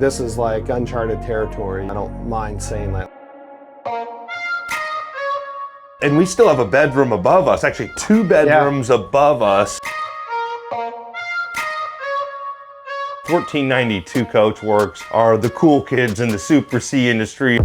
This is like uncharted territory. I don't mind saying that. And we still have a bedroom above us, actually 2 bedrooms above us. 1492 Coachworks are the cool kids in the Super C industry.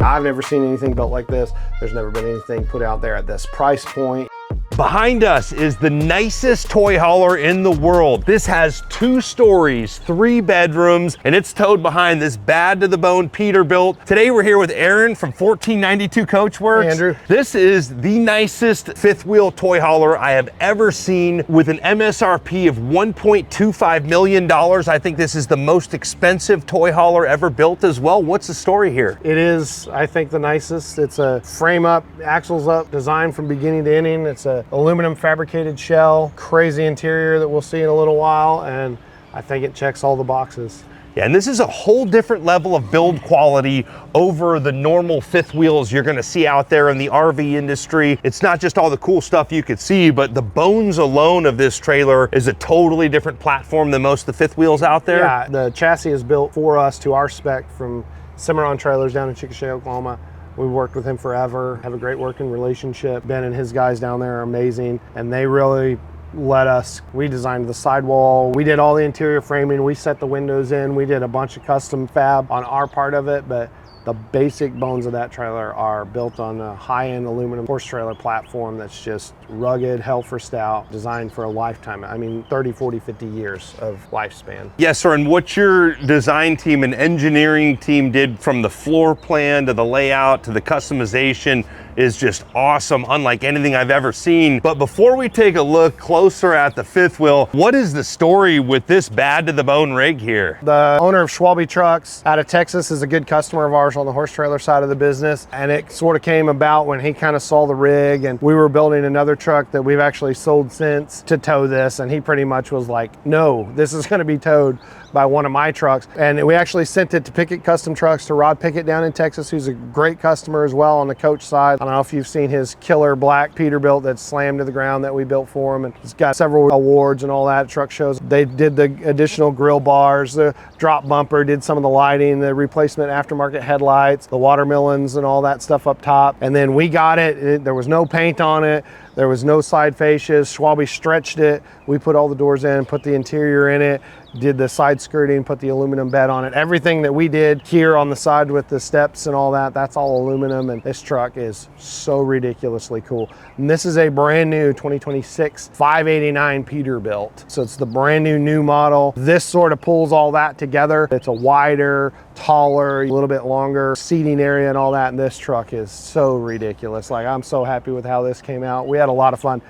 I've never seen anything built like this. There's never been anything put out there at this price point. Behind us is the nicest toy hauler in the world. This has 2 stories, 3 bedrooms, and it's towed behind this bad to the bone Peterbilt. Today we're here with Aaron from 1492 Coachworks. Hey, Andrew. This is the nicest fifth wheel toy hauler I have ever seen with an MSRP of $1.25 million. I think this is the most expensive toy hauler ever built as well. What's the story here? It is, I think, the nicest. It's a frame up, axles up, design from beginning to ending. It's a aluminum fabricated shell, crazy interior that we'll see in a little while, and I think it checks all the boxes. Yeah, and this is a whole different level of build quality over the normal fifth wheels you're gonna see out there in the RV industry. It's not just all the cool stuff you could see, but the bones alone of this trailer is a totally different platform than most of the fifth wheels out there. Yeah, the chassis is built for us to our spec from Cimarron Trailers down in Chickasha, Oklahoma. We've worked with him forever, have a great working relationship. Ben and his guys down there are amazing, and they really let us. We designed the sidewall, we did all the interior framing, we set the windows in, we did a bunch of custom fab on our part of it, but the basic bones of that trailer are built on a high-end aluminum horse trailer platform that's just rugged, hell for stout, designed for a lifetime. I mean, 30, 40, 50 years of lifespan. Yes, sir, and what your design team and engineering team did from the floor plan to the layout to the customization is just awesome, unlike anything I've ever seen. But before we take a look closer at the fifth wheel, what is the story with this bad to the bone rig here? The owner of Schwalbe Trucks out of Texas is a good customer of ours on the horse trailer side of the business, and it sort of came about when he kind of saw the rig, and we were building another truck that we've actually sold since to tow this, and he pretty much was like, no, this is going to be towed by one of my trucks. And we actually sent it to Pickett Custom Trucks, to Rod Pickett down in Texas, who's a great customer as well on the coach side. I don't know if you've seen his killer black Peterbilt that's slammed to the ground that we built for him, and he's got several awards and all that, truck shows. They did the additional grill bars, the drop bumper, did some of the lighting, the replacement aftermarket headlights, the watermelons and all that stuff up top. And then we got it, there was no paint on it, there was no side fascias. Schwalbe stretched it, we put all the doors in, put the interior in it, did the side skirting, put the aluminum bed on it. Everything that we did here on the side with the steps and all that, that's all aluminum, and this truck is so ridiculously cool. And this is a brand new 2026 589 Peterbilt. So it's the brand new model. This sort of pulls all that together. It's a wider, taller, a little bit longer seating area and all that, and this truck is so ridiculous. Like, I'm so happy with how this came out. We had a lot of fun.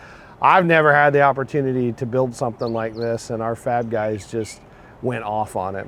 I've never had the opportunity to build something like this, and our fab guys just went off on it.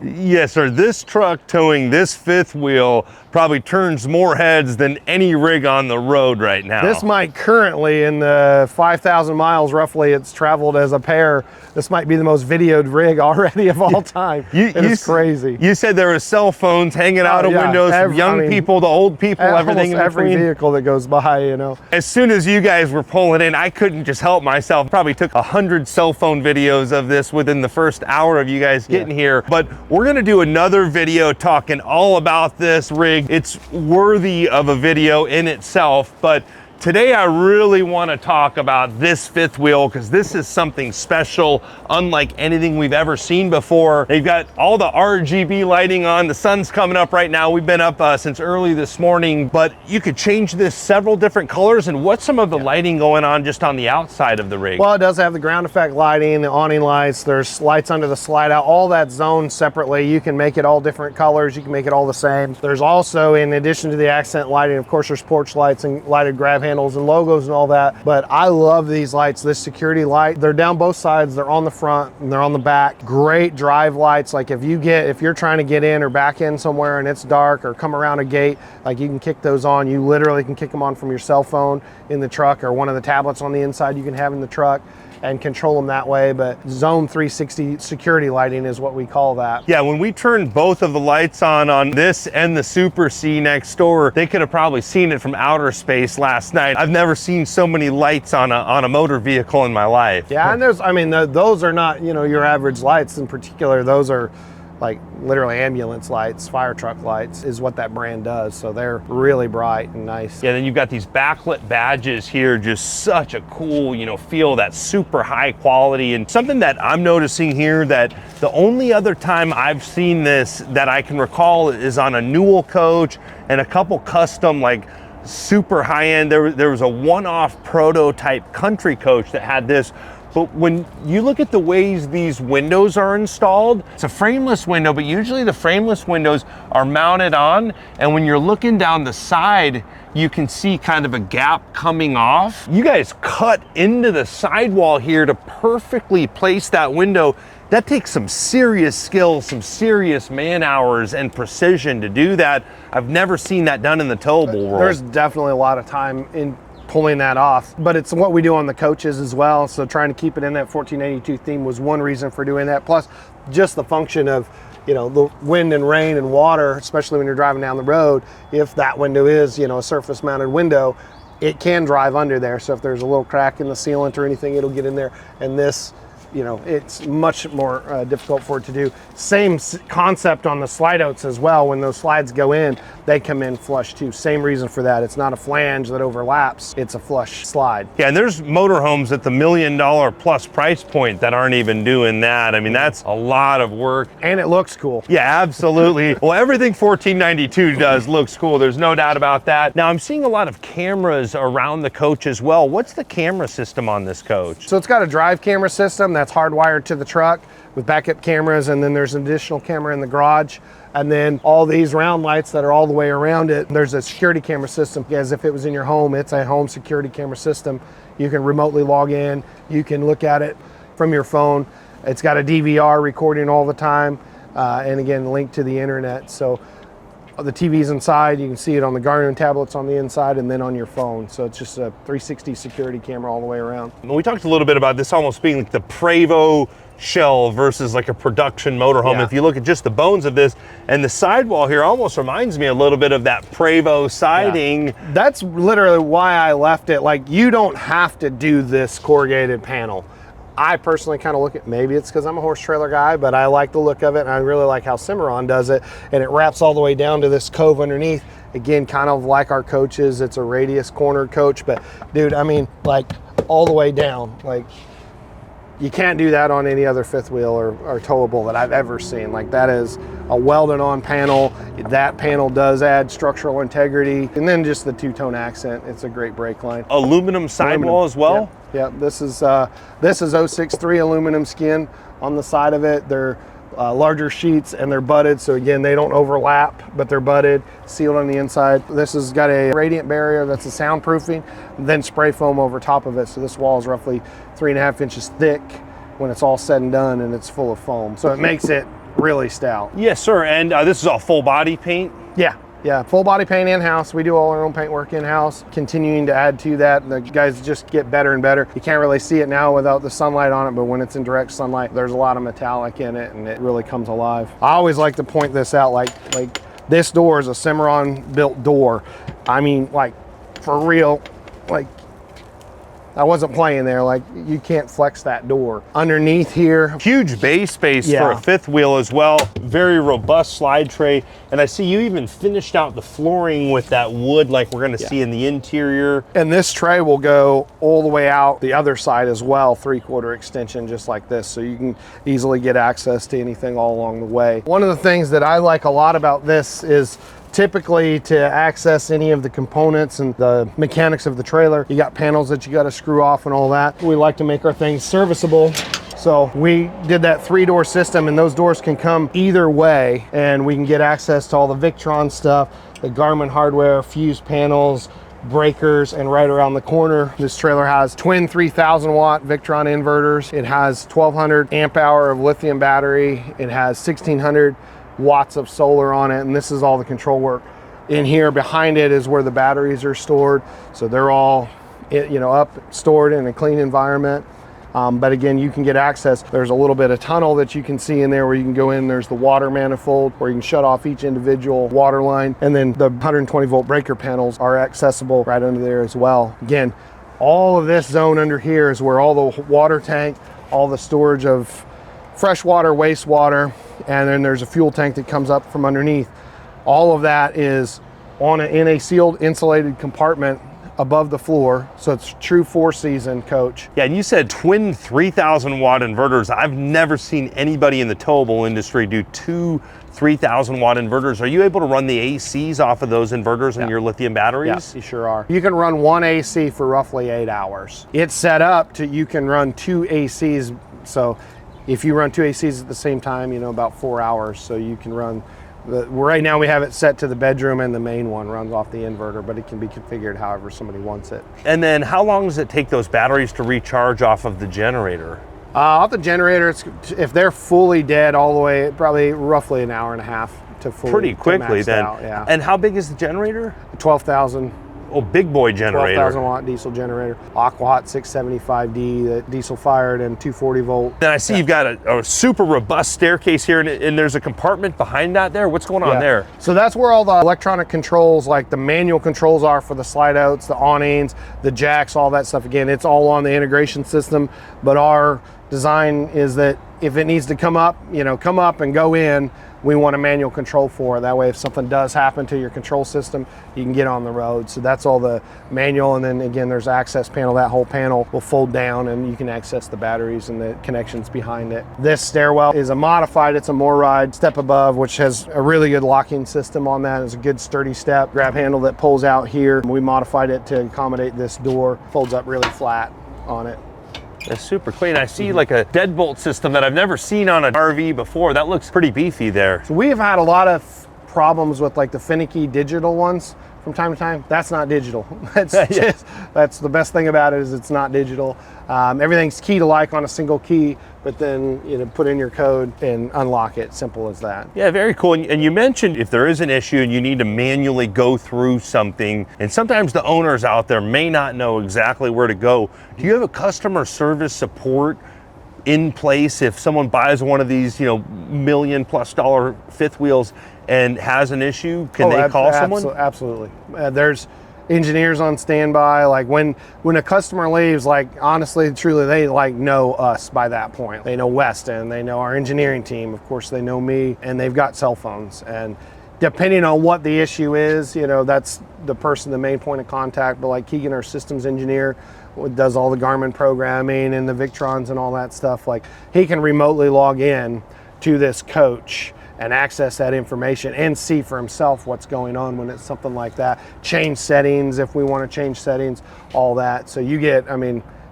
Yes, sir. This truck towing this fifth wheel probably turns more heads than any rig on the road right now. This might currently, in the 5,000 miles roughly it's traveled as a pair, this might be the most videoed rig already of all time. It's crazy. You said there were cell phones hanging out of windows from young people to old people, everything in every between. vehicle that goes by, you know. As soon as you guys were pulling in, I couldn't just help myself. Probably took 100 cell phone videos of this within the first hour of you guys getting here. But we're gonna do another video talking all about this rig. It's worthy of a video in itself, but today I really want to talk about this fifth wheel because this is something special, unlike anything we've ever seen before. They've got all the RGB lighting on. The sun's coming up right now. We've been up since early this morning, but you could change this several different colors. And what's some of the lighting going on just on the outside of the rig? Well, it does have the ground effect lighting, the awning lights. There's lights under the slide out, all that zoned separately. You can make it all different colors. You can make it all the same. There's also, in addition to the accent lighting, of course, there's porch lights and lighted grab handles and logos and all that. But I love these lights, this security light. They're down both sides, they're on the front and they're on the back. Great drive lights. Like if you're trying to get in or back in somewhere and it's dark, or come around a gate, like you can kick those on. You literally can kick them on from your cell phone in the truck, or one of the tablets on the inside you can have in the truck. and control them that way. But zone 360 security lighting is what we call that. Yeah, when we turned both of the lights on this and the Super C next door, they could have probably seen it from outer space last night. I've never seen so many lights on a motor vehicle in my life. Yeah, and there's, I mean, those are not, you know, your average lights. In particular, those are like literally ambulance lights, fire truck lights is what that brand does. So they're really bright and nice. Yeah, then you've got these backlit badges here, just such a cool, you know, feel, that super high quality. And something that I'm noticing here, that the only other time I've seen this that I can recall is on a Newell coach and a couple custom, like super high end. There was a one-off prototype country coach that had this. But when you look at the ways these windows are installed, it's a frameless window, but usually the frameless windows are mounted on, and when you're looking down the side, you can see kind of a gap coming off. You guys cut into the sidewall here to perfectly place that window. That takes some serious skill, some serious man hours and precision to do that. I've never seen that done in the towable world. There's definitely a lot of time in pulling that off, but it's what we do on the coaches as well. So trying to keep it in that 1482 theme was one reason for doing that. Plus just the function of, you know, the wind and rain and water, especially when you're driving down the road. If that window is, you know, a surface mounted window, it can drive under there. So if there's a little crack in the sealant or anything, it'll get in there. And this, you know, it's much more difficult for it to do. Same concept on the slide outs as well. When those slides go in, they come in flush too. Same reason for that. It's not a flange that overlaps, it's a flush slide. Yeah, and there's motorhomes at the $1 million plus price point that aren't even doing that. I mean, that's a lot of work. And it looks cool. Yeah, absolutely. Well, everything 1492 does looks cool. There's no doubt about that. Now, I'm seeing a lot of cameras around the coach as well. What's the camera system on this coach? So it's got a drive camera system that's hardwired to the truck with backup cameras, and then there's an additional camera in the garage. And then all these round lights that are all the way around it, there's a security camera system. As if it was in your home, it's a home security camera system. You can remotely log in, you can look at it from your phone. It's got a DVR recording all the time, and again, linked to the internet. So the TV's inside, you can see it on the Garmin tablets on the inside and then on your phone. So it's just a 360 security camera all the way around. We talked a little bit about this almost being like the Prevost shell versus like a production motorhome. Yeah. If you look at just the bones of this, and the sidewall here almost reminds me a little bit of that Prevost siding. Yeah. That's literally why I left it. Like, you don't have to do this corrugated panel. I personally kind of look at, maybe it's because I'm a horse trailer guy, but I like the look of it, and I really like how Cimarron does it, and it wraps all the way down to this cove underneath. Again, kind of like our coaches, it's a radius corner coach, but dude, I mean, like all the way down. Like, you can't do that on any other fifth wheel or towable that I've ever seen. Like, that is a welded on panel. That panel does add structural integrity, and then just the two-tone accent. It's a great brake line. Aluminum sidewall as well? Yep. This is 063 aluminum skin on the side of it. They're larger sheets and they're butted, so again, they don't overlap, but they're butted, sealed on the inside. This has got a radiant barrier that's a soundproofing, then spray foam over top of it. So this wall is roughly 3.5 inches thick when it's all said and done, and it's full of foam. So it makes it really stout. Yes, sir. And this is all full body paint? Yeah, full body paint in-house. We do all our own paint work in-house, continuing to add to that. The guys just get better and better. You can't really see it now without the sunlight on it, but when it's in direct sunlight, there's a lot of metallic in it, and it really comes alive. I always like to point this out, like this door is a Cimarron built door. I mean, like, for real, like, I wasn't playing there. Like, you can't flex that door. Underneath here, huge bay space for a fifth wheel as well. Very robust slide tray. And I see you even finished out the flooring with that wood like we're gonna see in the interior. And this tray will go all the way out the other side as well, 3/4 extension, just like this. So you can easily get access to anything all along the way. One of the things that I like a lot about this is typically to access any of the components and the mechanics of the trailer, you got panels that you got to screw off and all that. We like to make our things serviceable. So we did that 3-door system, and those doors can come either way, and we can get access to all the Victron stuff, the Garmin hardware, fuse panels, breakers, and right around the corner, this trailer has twin 3,000 watt Victron inverters. It has 1,200 amp hour of lithium battery. It has 1,600 watts of solar on it, and this is all the control work. In here behind it is where the batteries are stored, so they're all, you know, up, stored in a clean environment. But again, you can get access. There's a little bit of tunnel that you can see in there where you can go in. There's the water manifold where you can shut off each individual water line. And then the 120 volt breaker panels are accessible right under there as well. Again, all of this zone under here is where all the water tank, all the storage of fresh water, wastewater, and then there's a fuel tank that comes up from underneath. All of that is in a sealed, insulated compartment above the floor, so it's true 4-season coach. Yeah, and you said twin 3,000 watt inverters. I've never seen anybody in the towable industry do two 3,000 watt inverters. Are you able to run the ACs off of those inverters in your lithium batteries? Yes, you sure are. You can run one AC for roughly 8 hours. It's set up to, you can run two ACs, so if you run two ACs at the same time, you know, about 4 hours, so you can run right now we have it set to the bedroom, and the main one runs off the inverter, but it can be configured however somebody wants it. And then how long does it take those batteries to recharge off of the generator? Off the generator, if they're fully dead all the way, probably roughly an hour and a half to fully. Pretty quickly then. Out, yeah. And how big is the generator? 12,000. Oh, big boy generator. 12,000 watt diesel generator. Aquahot 675D, diesel fired and 240 volt. Then I see you've got a super robust staircase here, and there's a compartment behind that there. What's going on there? So that's where all the electronic controls, like the manual controls, are for the slide outs, the awnings, the jacks, all that stuff. Again, it's all on the integration system, but our design is that if it needs to come up and go in, we want a manual control for it. That way, if something does happen to your control system, you can get on the road. So that's all the manual. And then again, there's access panel. That whole panel will fold down and you can access the batteries and the connections behind it. This stairwell is a modified, it's a MORride step above, which has a really good locking system on that. It's a good sturdy step grab handle that pulls out here. We modified it to accommodate this door, folds up really flat on it. It's super clean. I see like a deadbolt system that I've never seen on an RV before. That looks pretty beefy there. So we have had a lot of problems with like the finicky digital ones from time to time. That's not digital. That's that's the best thing about it, is it's not digital. Everything's key to like on a single key, but then put in your code and unlock it. Simple as that. Yeah, very cool. And you mentioned if there is an issue and you need to manually go through something, and sometimes the owners out there may not know exactly where to go. Do you have a customer service support in place if someone buys one of these, $1 million+ fifth wheels and has an issue? Can they call someone? Absolutely. There's engineers on standby. Like when a customer leaves, like honestly, truly, they know us by that point. They know Weston, they know our engineering team. Of course, they know me, and they've got cell phones. And depending on what the issue is, that's the person, the main point of contact. But like Keegan, our systems engineer, does all the Garmin programming and the Victrons and all that stuff. Like he can remotely log in to this coach and access that information and see for himself what's going on when it's something like that. Change settings if we want to change settings, all that. So you get,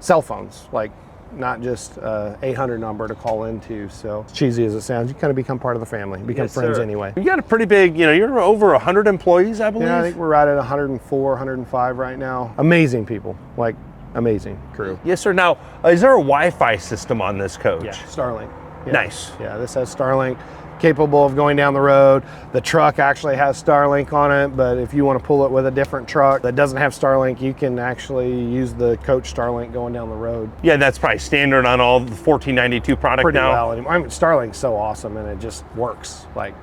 cell phones, like not just 800 number to call into. So cheesy as it sounds, you kind of become part of the family, become friends anyway. You got a pretty big, you're over 100 employees, I believe. Yeah, I think we're right at 104, 105 right now. Amazing people, like amazing crew. Yes, sir. Now, is there a Wi-Fi system on this coach? Yeah, Starlink. Yeah. Nice. Yeah, this has Starlink, capable of going down the road. The truck actually has Starlink on it, but if you want to pull it with a different truck that doesn't have Starlink, you can actually use the coach Starlink going down the road. Yeah, that's probably standard on all the 1492 product Pretty now. well. Starlink's so awesome, and it just works. Like,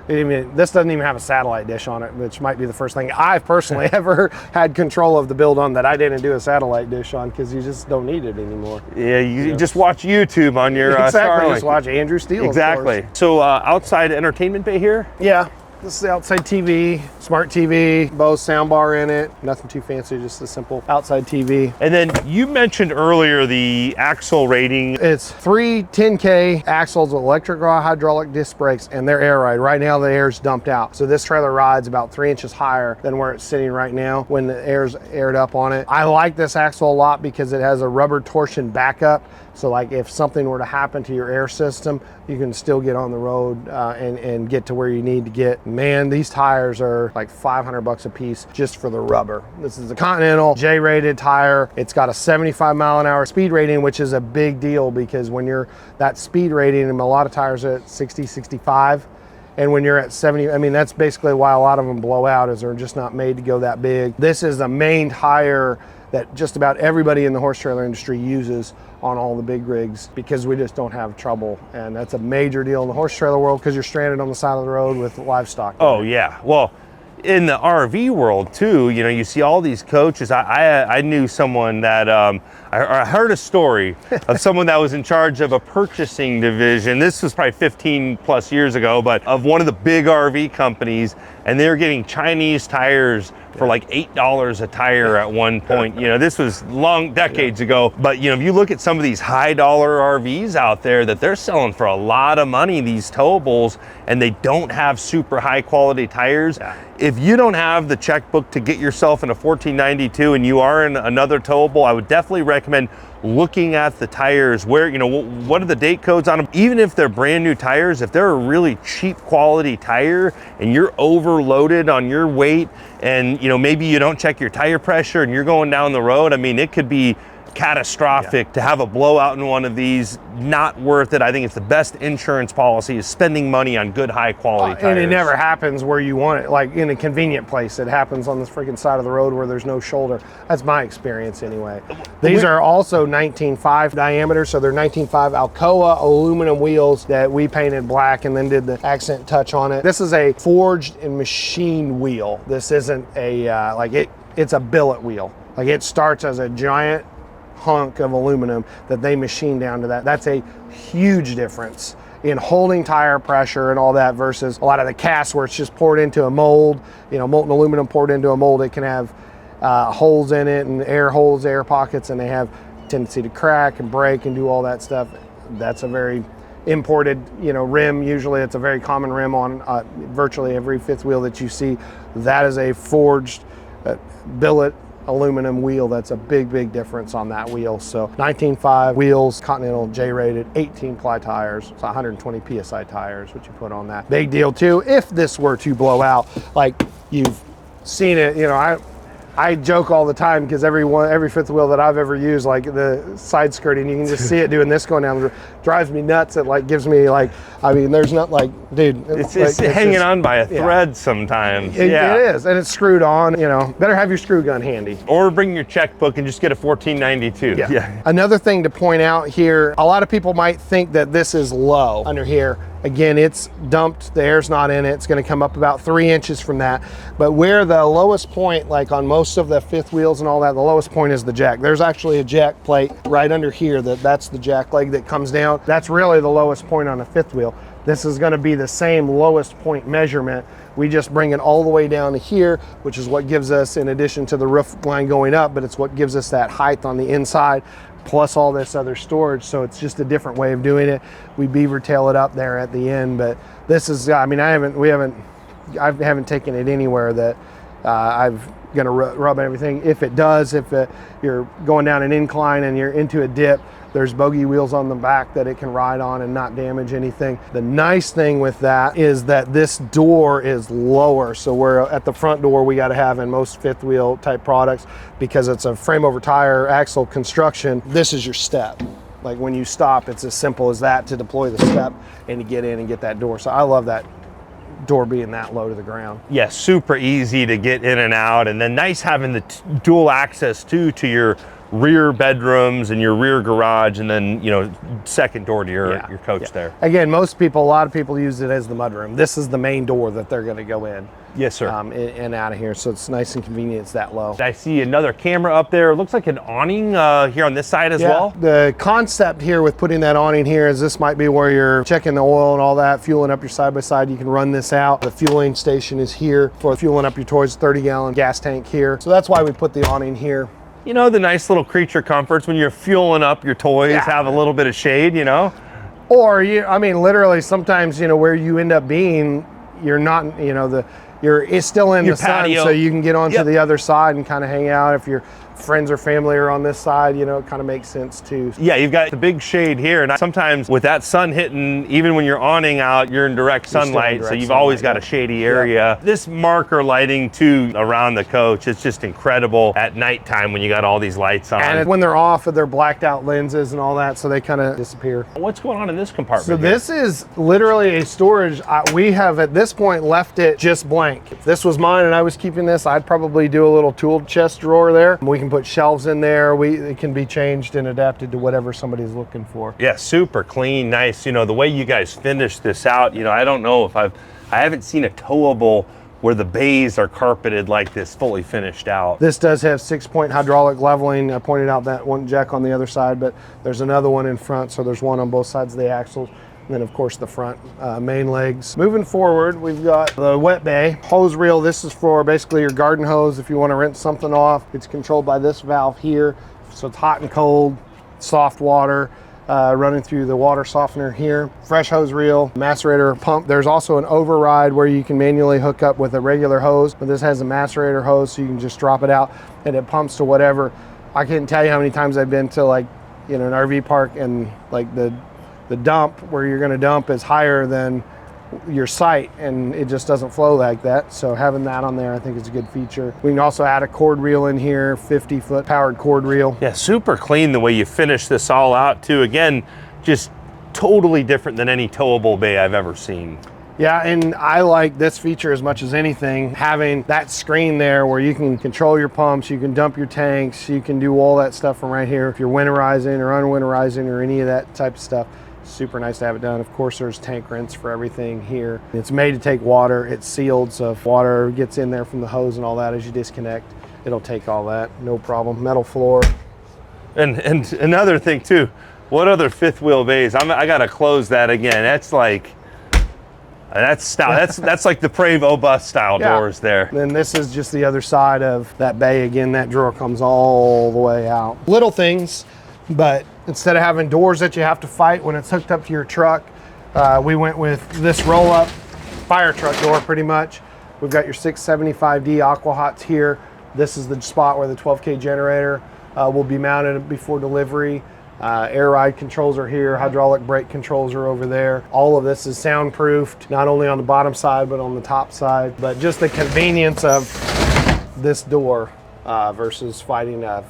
this doesn't even have a satellite dish on it, which might be the first thing I've personally ever had control of the build on that I didn't do a satellite dish on, because you just don't need it anymore. Yeah, you just watch YouTube on your exactly. Starlink. Just watch Andrew Steele. Exactly. So outside entertainment bay here? Yeah. This is the outside TV, smart TV, Bose soundbar in it. Nothing too fancy, just a simple outside TV. And then you mentioned earlier the axle rating. It's 3 10K axles with electric or hydraulic disc brakes, and they're air ride. Right now the air's dumped out. So this trailer rides about 3 inches higher than where it's sitting right now when the air's aired up on it. I like this axle a lot because it has a rubber torsion backup. So like if something were to happen to your air system, you can still get on the road and get to where you need to get. Man, these tires are like $500 a piece just for the rubber. This is a Continental J-rated tire. It's got a 75-mile-an-hour speed rating, which is a big deal because when you're that speed rating, and a lot of tires are at 60, 65. And when you're at 70, that's basically why a lot of them blow out, is they're just not made to go that big. This is the main tire that just about everybody in the horse trailer industry uses on all the big rigs, because we just don't have trouble. And that's a major deal in the horse trailer world, because you're stranded on the side of the road with livestock. Oh yeah, well, in the RV world too, you know, you see all these coaches. I knew someone that, I heard a story of someone that was in charge of a purchasing division. This was probably 15 plus years ago, but of one of the big RV companies, and they were getting Chinese tires for like $8 a tire at one point. You know, this was long decades ago, but you know, if you look at some of these high dollar RVs out there that they're selling for a lot of money, these towables, and they don't have super high quality tires. If you don't have the checkbook to get yourself in a 1492 and you are in another towable, I would definitely recommend looking at the tires. Where, you know, what are the date codes on them? Even if they're brand new tires, if they're a really cheap quality tire and you're overloaded on your weight, and you know, maybe you don't check your tire pressure and you're going down the road, I mean, it could be catastrophic to have a blowout in one of these. Not worth it. I think it's the best insurance policy is spending money on good high quality tires. And it never happens where you want it, like in a convenient place. It happens on this freaking side of the road where there's no shoulder. That's my experience anyway. These are also 19.5 diameter, so they're 19.5 Alcoa aluminum wheels that we painted black and then did the accent touch on it. This is a forged and machined wheel. This isn't a it's a billet wheel. Like, it starts as a giant hunk of aluminum that they machine down to that. That's a huge difference in holding tire pressure and all that versus a lot of the casts where it's just poured into a mold, you know, molten aluminum poured into a mold. It can have holes in it and air holes, air pockets, and they have tendency to crack and break and do all that stuff. That's a very imported, you know, rim. Usually it's a very common rim on virtually every fifth wheel that you see. That is a forged billet aluminum wheel. That's a big difference on that wheel. So 19.5 wheels, Continental J-rated, 18 ply tires. It's 120 PSI tires, what you put on that. Big deal too, if this were to blow out, like you've seen it, you know, I joke all the time because every fifth wheel that I've ever used, like the side skirting, you can just see it doing this going down. It drives me nuts. It like gives me like, I mean, there's not like, dude. It's hanging just on by a thread sometimes. It is, and it's screwed on. You know, better have your screw gun handy. Or bring your checkbook and just get a 1492. Yeah. Another thing to point out here, a lot of people might think that this is low under here. Again, it's dumped, the air's not in it. It's gonna come up about 3 inches from that. But where the lowest point, like on most of the fifth wheels and all that, the lowest point is the jack. There's actually a jack plate right under here, that's the jack leg that comes down. That's really the lowest point on a fifth wheel. This is gonna be the same lowest point measurement. We just bring it all the way down to here, which is what gives us, in addition to the roof line going up, but it's what gives us that height on the inside, plus all this other storage. So it's just a different way of doing it. We beaver tail it up there at the end, but this is, I mean, I haven't taken it anywhere that I've gonna rub everything. If it does, if you're going down an incline and you're into a dip, there's bogey wheels on the back that it can ride on and not damage anything. The nice thing with that is that this door is lower. So we're at the front door we got to have in most fifth wheel type products, because it's a frame over tire axle construction. This is your step. Like when you stop, it's as simple as that to deploy the step and to get in and get that door. So I love that door being that low to the ground. Yeah, super easy to get in and out, and then nice having the dual access too to your rear bedrooms and your rear garage, and then, you know, second door to your coach there. Again, a lot of people use it as the mudroom. This is the main door that they're going to go in. Yes, sir. And out of here, so it's nice and convenient. It's that low. I see another camera up there. It looks like an awning here on this side as well. The concept here with putting that awning here is this might be where you're checking the oil and all that, fueling up your side-by-side. You can run this out. The fueling station is here for fueling up your toys, 30-gallon gas tank here. So that's why we put the awning here. You know, the nice little creature comforts when you're fueling up your toys, have a little bit of shade, you know? Or, I mean, literally sometimes, you know, where you end up being, you're not, you know, it's still in your the patio. sun, so you can get onto the other side and kind of hang out. If your friends or family are on this side, you know, it kind of makes sense too. Yeah, you've got the big shade here, and sometimes with that sun hitting, even when you're awning out, you're in direct sunlight, so you've always got a shady area. This marker lighting too around the coach, it's just incredible at nighttime when you got all these lights on. And when they're off, they're blacked out lenses and all that, so they kind of disappear. What's going on in this compartment? So this is literally a storage. We have at this point left it just blank. If this was mine and I was keeping this, I'd probably do a little tool chest drawer there. We can can put shelves in there. It can be changed and adapted to whatever somebody's looking for. Yeah, super clean, nice. You know, the way you guys finished this out, you know, I don't know if I haven't seen a towable where the bays are carpeted like this, fully finished out. This does have 6-point hydraulic leveling. I pointed out that one jack on the other side, but there's another one in front, so there's one on both sides of the axles. And then of course the front main legs. Moving forward, we've got the wet bay. Hose reel, this is for basically your garden hose. If you want to rinse something off, it's controlled by this valve here. So it's hot and cold, soft water. Running through the water softener here. Fresh hose reel, macerator pump. There's also an override where you can manually hook up with a regular hose, but this has a macerator hose, so you can just drop it out and it pumps to whatever. I can't tell you how many times I've been to, like, you know, an RV park, and like the dump where you're going to dump is higher than your site, and it just doesn't flow like that. So having that on there, I think is a good feature. We can also add a cord reel in here, 50-foot powered cord reel. Yeah, super clean the way you finish this all out too. Again, just totally different than any towable bay I've ever seen. Yeah, and I like this feature as much as anything, having that screen there where you can control your pumps, you can dump your tanks, you can do all that stuff from right here. If you're winterizing or unwinterizing or any of that type of stuff, super nice to have it done. Of course, there's tank rinse for everything here. It's made to take water. It's sealed, so if water gets in there from the hose and all that, as you disconnect, it'll take all that, no problem. Metal floor. And another thing too, what other fifth wheel bays? I gotta close that again. That's like, that's style. That's like the Prevost bus style doors there. Then this is just the other side of that bay. Again, that drawer comes all the way out. Little things, but instead of having doors that you have to fight when it's hooked up to your truck, we went with this roll-up fire truck door pretty much. We've got your 675D aqua hots here. This is the spot where the 12K generator will be mounted before delivery. Air ride controls are here, hydraulic brake controls are over there. All of this is soundproofed, not only on the bottom side, but on the top side. But just the convenience of this door versus fighting a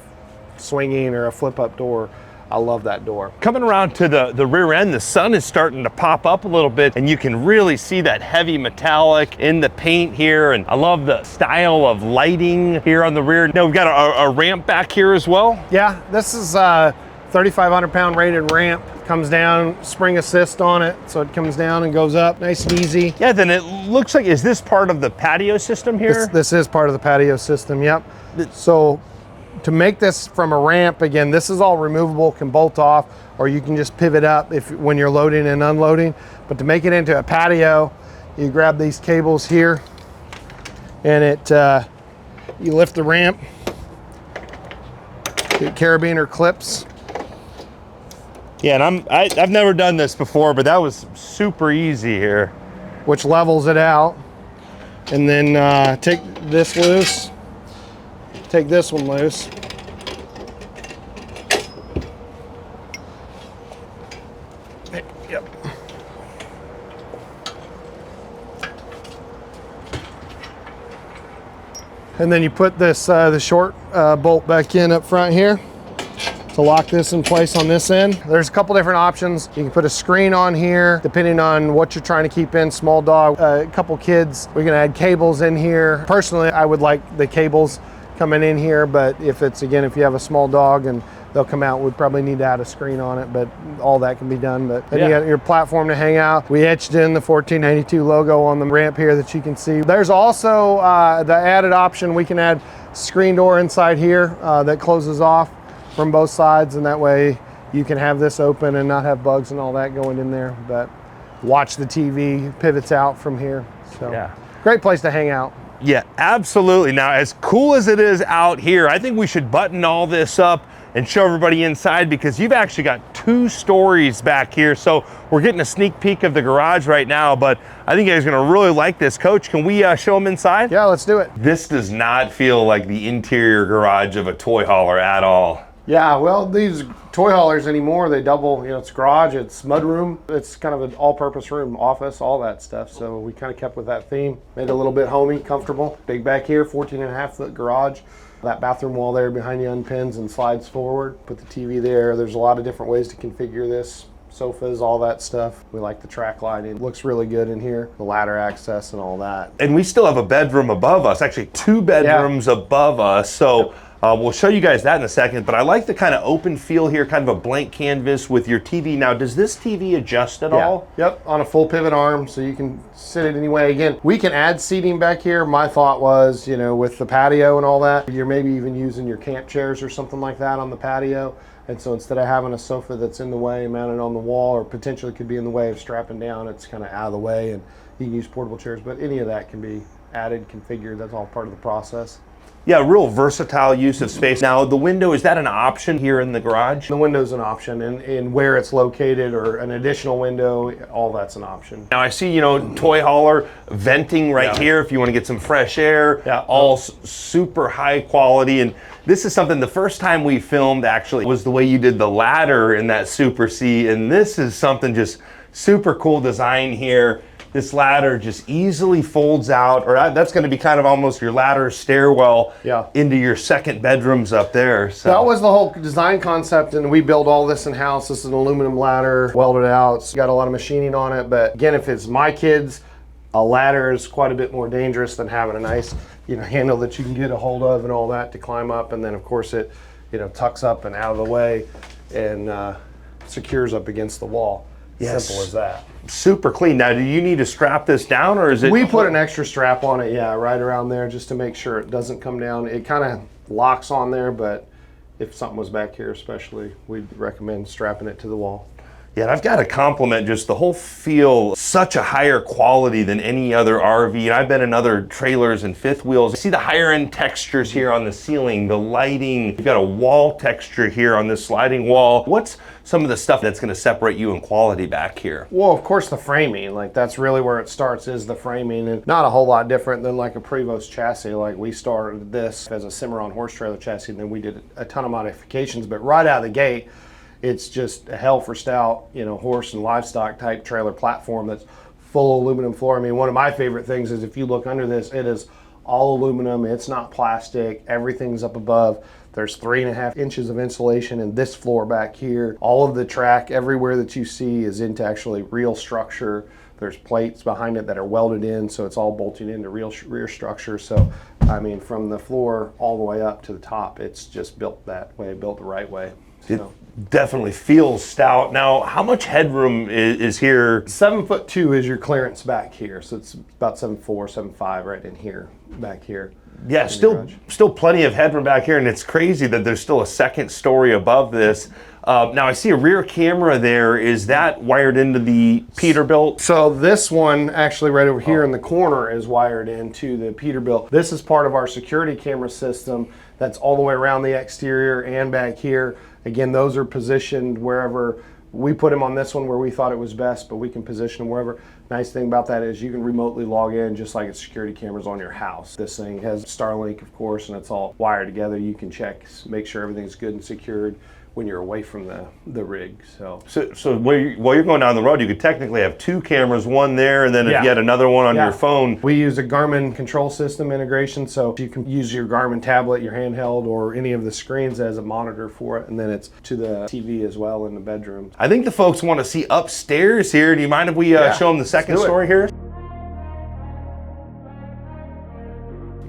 swinging or a flip-up door. I love that door. Coming around to the rear end, the sun is starting to pop up a little bit, and you can really see that heavy metallic in the paint here. And I love the style of lighting here on the rear. Now we've got a ramp back here as well. Yeah, this is a 3,500 pound rated ramp. Comes down, spring assist on it, so it comes down and goes up nice and easy. Yeah, then it looks like, is this part of the patio system here? This is part of the patio system, yep. So to make this from a ramp, again, this is all removable, can bolt off, or you can just pivot up when you're loading and unloading. But to make it into a patio, you grab these cables here, and you lift the ramp, get carabiner clips. Yeah, and I've never done this before, but that was super easy here. Which levels it out. And then take this loose. Take this one loose. Yep. And then you put this the short bolt back in up front here to lock this in place on this end. There's a couple different options. You can put a screen on here depending on what you're trying to keep in, small dog, a couple kids. We can add cables in here. Personally, I would like the cables coming in here, but if you have a small dog and they'll come out, we'd probably need to add a screen on it, but all that can be done. But then you got your platform to hang out. We etched in the 1492 logo on the ramp here that you can see. There's also the added option, we can add screen door inside here that closes off from both sides, and that way you can have this open and not have bugs and all that going in there. But watch the TV, pivots out from here. So yeah, great place to hang out. Yeah, absolutely. Now, as cool as it is out here, I think we should button all this up and show everybody inside, because you've actually got 2 stories back here. So we're getting a sneak peek of the garage right now, but I think you guys are gonna really like this. Coach, can we show them inside? Yeah, let's do it. This does not feel like the interior garage of a toy hauler at all. Yeah, well, these toy haulers anymore, they double, it's garage, it's mudroom, it's kind of an all-purpose room, office, all that stuff. So we kind of kept with that theme, made it a little bit homey, comfortable. Big back here, 14.5-foot garage. That bathroom wall there behind you unpins and slides forward. Put the TV there. There's a lot of different ways to configure this. sofas, all that stuff. We like the track lighting. Looks really good in here. The ladder access and all that. And we still have a bedroom above us, actually 2 bedrooms above us. So we'll show you guys that in a second, but I like the kind of open feel here, kind of a blank canvas with your TV. Now, does this TV adjust at all? Yep, on a full pivot arm, so you can sit it any way. Again, we can add seating back here. My thought was, you know, with the patio and all that, you're maybe even using your camp chairs or something like that on the patio. And so instead of having a sofa that's in the way, mounted on the wall, or potentially could be in the way of strapping down, it's kind of out of the way, and you can use portable chairs, but any of that can be added, configured. That's all part of the process. Yeah, real versatile use of space. Now, the window, is that an option here in the garage? The window's an option, and where it's located or an additional window, all that's an option. Now, I see, you know, toy hauler venting right here if you want to get some fresh air. Yeah. All super high quality. And this is something, the first time we filmed actually was the way you did the ladder in that Super C. And this is something just super cool design here. This ladder just easily folds out, or that's going to be kind of almost your ladder stairwell into your second bedrooms up there. So that was the whole design concept, and we built all this in-house. This is an aluminum ladder, welded out. It's got a lot of machining on it, but again, if it's my kids, a ladder is quite a bit more dangerous than having a nice, you know, handle that you can get a hold of and all that to climb up, and then of course it, you know, tucks up and out of the way and secures up against the wall. Yes. Simple as that. Super clean. Now, do you need to strap this down, or is it? We put an extra strap on it, right around there, just to make sure it doesn't come down. It kind of locks on there, but if something was back here especially, we'd recommend strapping it to the wall. Yeah, and I've got to compliment just the whole feel, such a higher quality than any other RV. And I've been in other trailers and fifth wheels. I see the higher end textures here on the ceiling, the lighting. You've got a wall texture here on this sliding wall. What's some of the stuff that's going to separate you in quality back here? Well, of course, the framing. Like, that's really where it starts, is the framing. And not a whole lot different than like a Prevost chassis. Like, we started this as a Cimarron horse trailer chassis, and then we did a ton of modifications. But right out of the gate, it's just a hell for stout, you know, horse and livestock type trailer platform that's full aluminum floor. I mean, one of my favorite things is if you look under this, it is all aluminum. It's not plastic. Everything's up above. There's 3.5 inches of insulation in this floor back here. All of the track everywhere that you see is into actually real structure. There's plates behind it that are welded in, so it's all bolted into real rear structure. So, I mean, from the floor all the way up to the top, it's just built that way, built the right way. So. It definitely feels stout. Now, how much headroom is here? 7'2" is your clearance back here, so it's about 7'4", 7'5" right in here, back here. Yeah, still plenty of headroom back here, and it's crazy that there's still a second story above this. Now, I see a rear camera there. Is that wired into the Peterbilt? So this one, actually right over here in the corner, is wired into the Peterbilt. This is part of our security camera system that's all the way around the exterior and back here. Again, those are positioned wherever. We put them on this one where we thought it was best, but we can position them wherever. Nice thing about that is you can remotely log in just like it's security cameras on your house. This thing has Starlink, of course, and it's all wired together. You can check, make sure everything's good and secured when you're away from the rig. So while you're going down the road, you could technically have 2 cameras, one there, and then if you had another one on your phone. We use a Garmin control system integration, so you can use your Garmin tablet, your handheld, or any of the screens as a monitor for it, and then it's to the TV as well in the bedroom. I think the folks want to see upstairs here. Do you mind if we show them the second story here?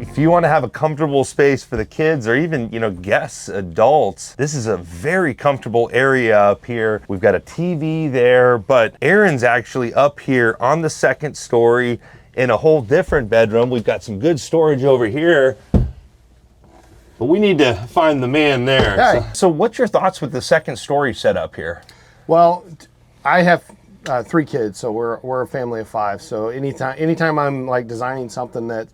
If you want to have a comfortable space for the kids or even, you know, guests, adults, this is a very comfortable area up here. We've got a TV there, but Aaron's actually up here on the second story in a whole different bedroom. We've got some good storage over here, but we need to find the man there. Hey. So what's your thoughts with the second story setup here? Well, I have 3 kids, so we're a family of 5. So anytime I'm like designing something that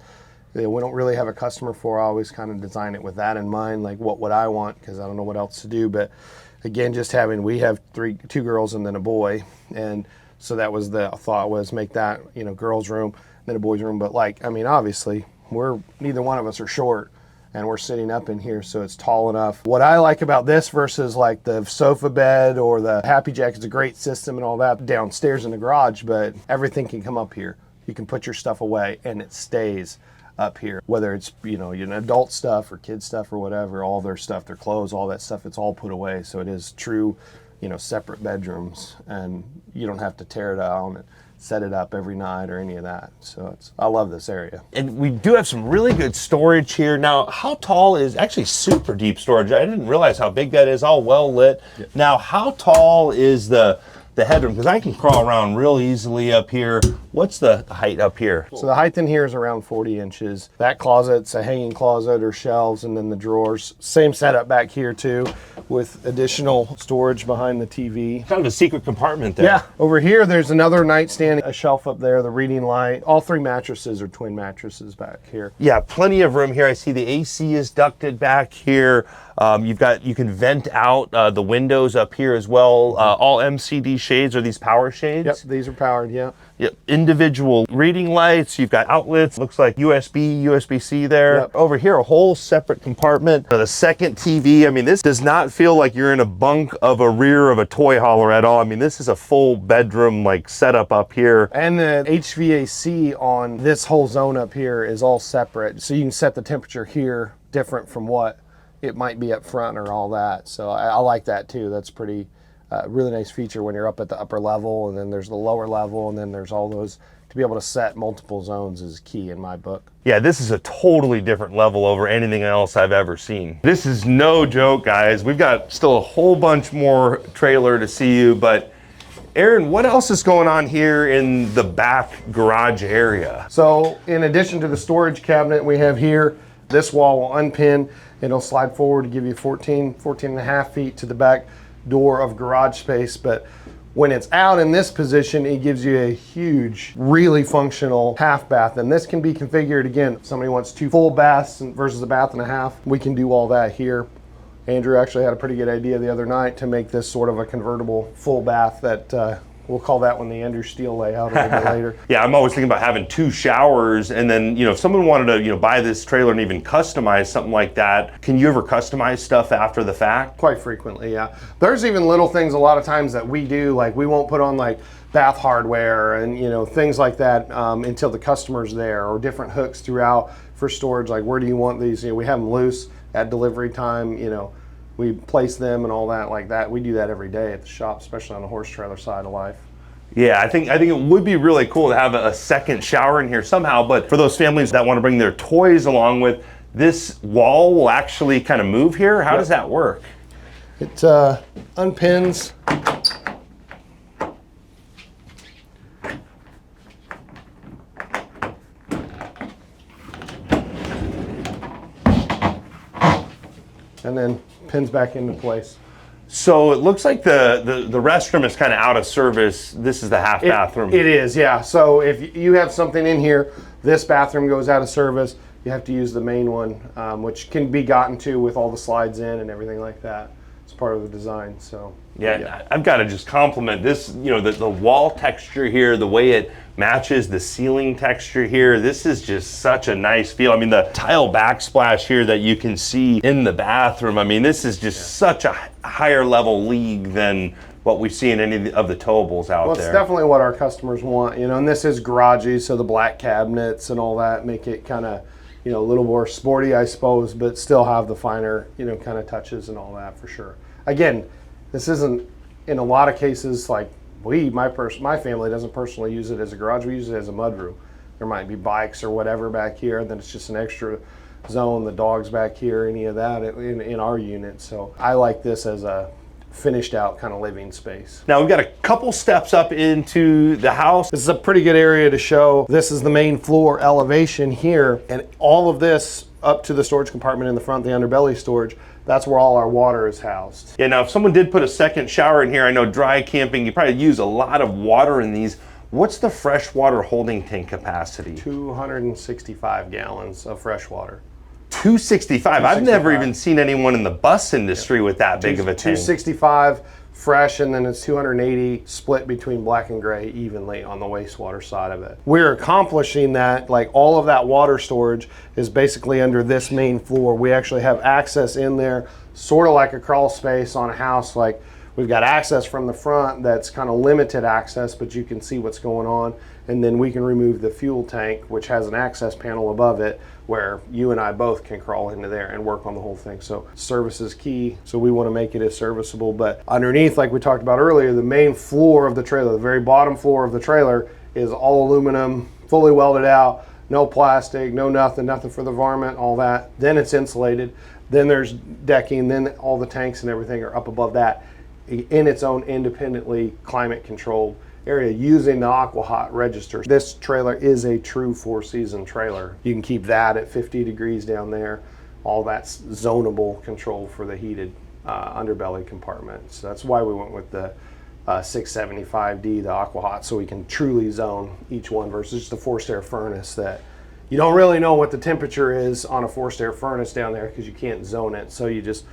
we don't really have a customer for, I always kind of design it with that in mind, like what would I want, because I don't know what else to do. But again, we have 2 girls and then a boy, and so that was the thought, was make that, you know, girls' room, then a boys' room. But like, I mean, obviously neither one of us are short, and we're sitting up in here, so it's tall enough. What I like about this versus like the sofa bed or the Happy Jack, it's a great system and all that downstairs in the garage, but everything can come up here. You can put your stuff away and it stays up here, whether it's, you know, adult stuff or kid stuff or whatever, all their stuff, their clothes, all that stuff, it's all put away. So it is true separate bedrooms, and you don't have to tear it down and set it up every night or any of that. So I love this area. And we do have some really good storage here. Now, how tall is, actually super deep storage. I didn't realize how big that is, all well lit. Yep. Now, how tall is the headroom? Because I can crawl around real easily up here. What's the height up here? So the height in here is around 40 inches. That closet's a hanging closet or shelves, and then the drawers. Same setup back here too, with additional storage behind the TV. Kind of a secret compartment there. Yeah. Over here, there's another nightstand, a shelf up there, the reading light. All 3 mattresses are twin mattresses back here. Yeah, plenty of room here. I see the AC is ducted back here. You can vent out the windows up here as well. All MCD shades. Are these power shades? Yep, these are powered, yeah. Yep, individual reading lights. You've got outlets. Looks like USB, USB-C there. Yep. Over here, a whole separate compartment. The second TV. I mean, this does not feel like you're in a bunk of a rear of a toy hauler at all. I mean, this is a full bedroom like setup up here. And the HVAC on this whole zone up here is all separate. So you can set the temperature here different from what it might be up front or all that. So I like that too. That's pretty really nice feature when you're up at the upper level, and then there's the lower level, and then there's all those. To be able to set multiple zones is key in my book. Yeah, this is a totally different level over anything else I've ever seen. This is no joke, guys. We've got still a whole bunch more trailer to see you, but Aaron, what else is going on here in the back garage area? So in addition to the storage cabinet we have here, this wall will unpin. It'll slide forward to give you 14 and a half feet to the back door of garage space. But when it's out in this position, it gives you a huge, really functional half bath. And this can be configured, again, if somebody wants 2 full baths versus a bath and a half, we can do all that here. Andrew actually had a pretty good idea the other night to make this sort of a convertible full bath that we'll call that one the Andrew Steele layout a little bit later. Yeah, I'm always thinking about having 2 showers, and then, if someone wanted to, buy this trailer and even customize something like that, can you ever customize stuff after the fact? Quite frequently, yeah. There's even little things a lot of times that we do, like we won't put on like bath hardware and, things like that until the customer's there, or different hooks throughout for storage, like where do you want these? We have them loose at delivery time, we place them and all that like that. We do that every day at the shop, especially on the horse trailer side of life. Yeah, I think it would be really cool to have a second shower in here somehow, but for those families that want to bring their toys along with, this wall will actually kind of move here. How does that work? It unpins. And then pins back into place. So it looks like the restroom is kind of out of service. This is the half bathroom. It is, yeah. So if you have something in here, this bathroom goes out of service, you have to use the main one, which can be gotten to with all the slides in and everything like that. It's part of the design, so. Yeah, I've got to just compliment this, the wall texture here, the way it matches the ceiling texture here. This is just such a nice feel. I mean, the tile backsplash here that you can see in the bathroom, I mean, this is just such a higher level league than what we see in any of the towables out there. Well, it's definitely what our customers want, and this is garagey, so the black cabinets and all that make it kind of, a little more sporty, I suppose, but still have the finer, kind of touches and all that for sure. Again, this isn't, in a lot of cases, like my family doesn't personally use it as a garage. We use it as a mudroom. There might be bikes or whatever back here, and then it's just an extra zone. The dog's back here, any of that in our unit. So I like this as a finished out kind of living space. Now we've got a couple steps up into the house. This is a pretty good area to show. This is the main floor elevation here, and all of this up to the storage compartment in the front, the underbelly storage, that's where all our water is housed. Yeah, now if someone did put a second shower in here, I know dry camping, you probably use a lot of water in these. What's the freshwater holding tank capacity? 265 gallons of fresh water. 265. I've never even seen anyone in the bus industry with that big of a tank. 265 fresh, and then it's 280 split between black and gray evenly on the wastewater side of it. We're accomplishing that, like all of that water storage is basically under this main floor. We actually have access in there, sort of like a crawl space on a house. Like We've got access from the front that's kind of limited access, but you can see what's going on. And then we can remove the fuel tank, which has an access panel above it, where you and I both can crawl into there and work on the whole thing. So service is key. So we want to make it as serviceable. But underneath, like we talked about earlier, the main floor of the trailer, the very bottom floor of the trailer, is all aluminum, fully welded out, no plastic, no nothing for the varmint, all that. Then it's insulated. Then there's decking. Then all the tanks and everything are up above that in its own independently climate controlled area using the AquaHot register. This trailer is a true 4-season trailer. You can keep that at 50 degrees down there. All that's zonable control for the heated underbelly compartment. So that's why we went with the 675D, the AquaHot, so we can truly zone each one versus just a forced air furnace that you don't really know what the temperature is on a forced air furnace down there because you can't zone it. So you just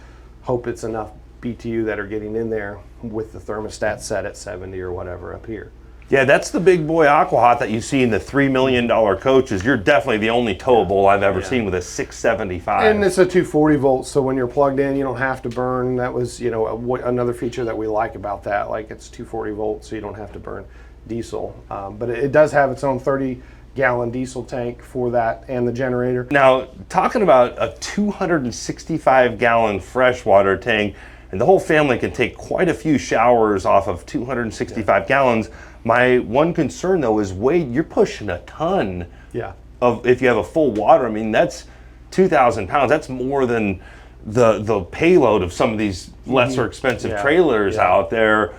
hope it's enough BTU that are getting in there with the thermostat set at 70 or whatever up here. Yeah, that's the big boy AquaHot that you see in the $3 million coaches. You're definitely the only towable I've ever seen with a 675. And it's a 240 volts, so when you're plugged in, you don't have to burn. That was, you know, another feature that we like about that. Like, it's 240 volts, so you don't have to burn diesel. But it does have its own 30-gallon diesel tank for that and the generator. Now, talking about a 265-gallon freshwater tank, and the whole family can take quite a few showers off of 265 gallons. My one concern though is weight. You're pushing a ton of, if you have a full water, I mean, that's 2,000 pounds. That's more than the payload of some of these lesser expensive trailers out there.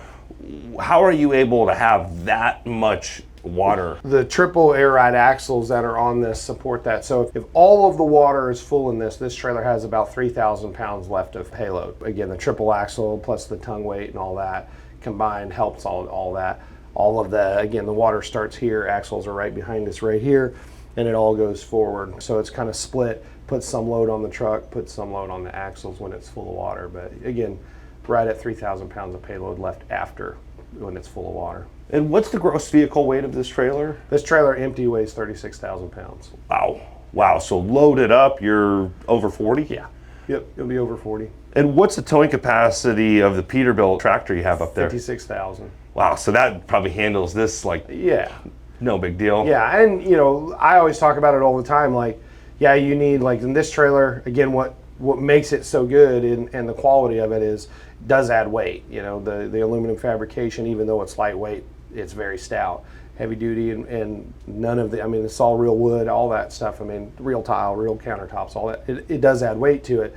How are you able to have that much water? The triple air ride axles that are on this support that. So if all of the water is full in this trailer has about 3,000 pounds left of payload. Again, the triple axle plus the tongue weight and all that combined helps all that. All of the, again, the water starts here, axles are right behind us right here, and it all goes forward. So it's kind of split, puts some load on the truck, puts some load on the axles when it's full of water. But again, right at 3,000 pounds of payload left after when it's full of water. And what's the gross vehicle weight of this trailer? This trailer empty weighs 36,000 pounds. Wow. Wow. So loaded up, you're over 40? Yeah. Yep. It'll be over 40. And what's the towing capacity of the Peterbilt tractor you have up there? 56,000. Wow. So that probably handles this like no big deal. Yeah. And, you know, I always talk about it all the time. Like, yeah, you need, like in this trailer, again, what makes it so good and the quality of it is does add weight. You know, the aluminum fabrication, even though it's lightweight, it's very stout, heavy duty, and none of the, I mean, it's all real wood, all that stuff. I mean, real tile, real countertops, all that. It does add weight to it.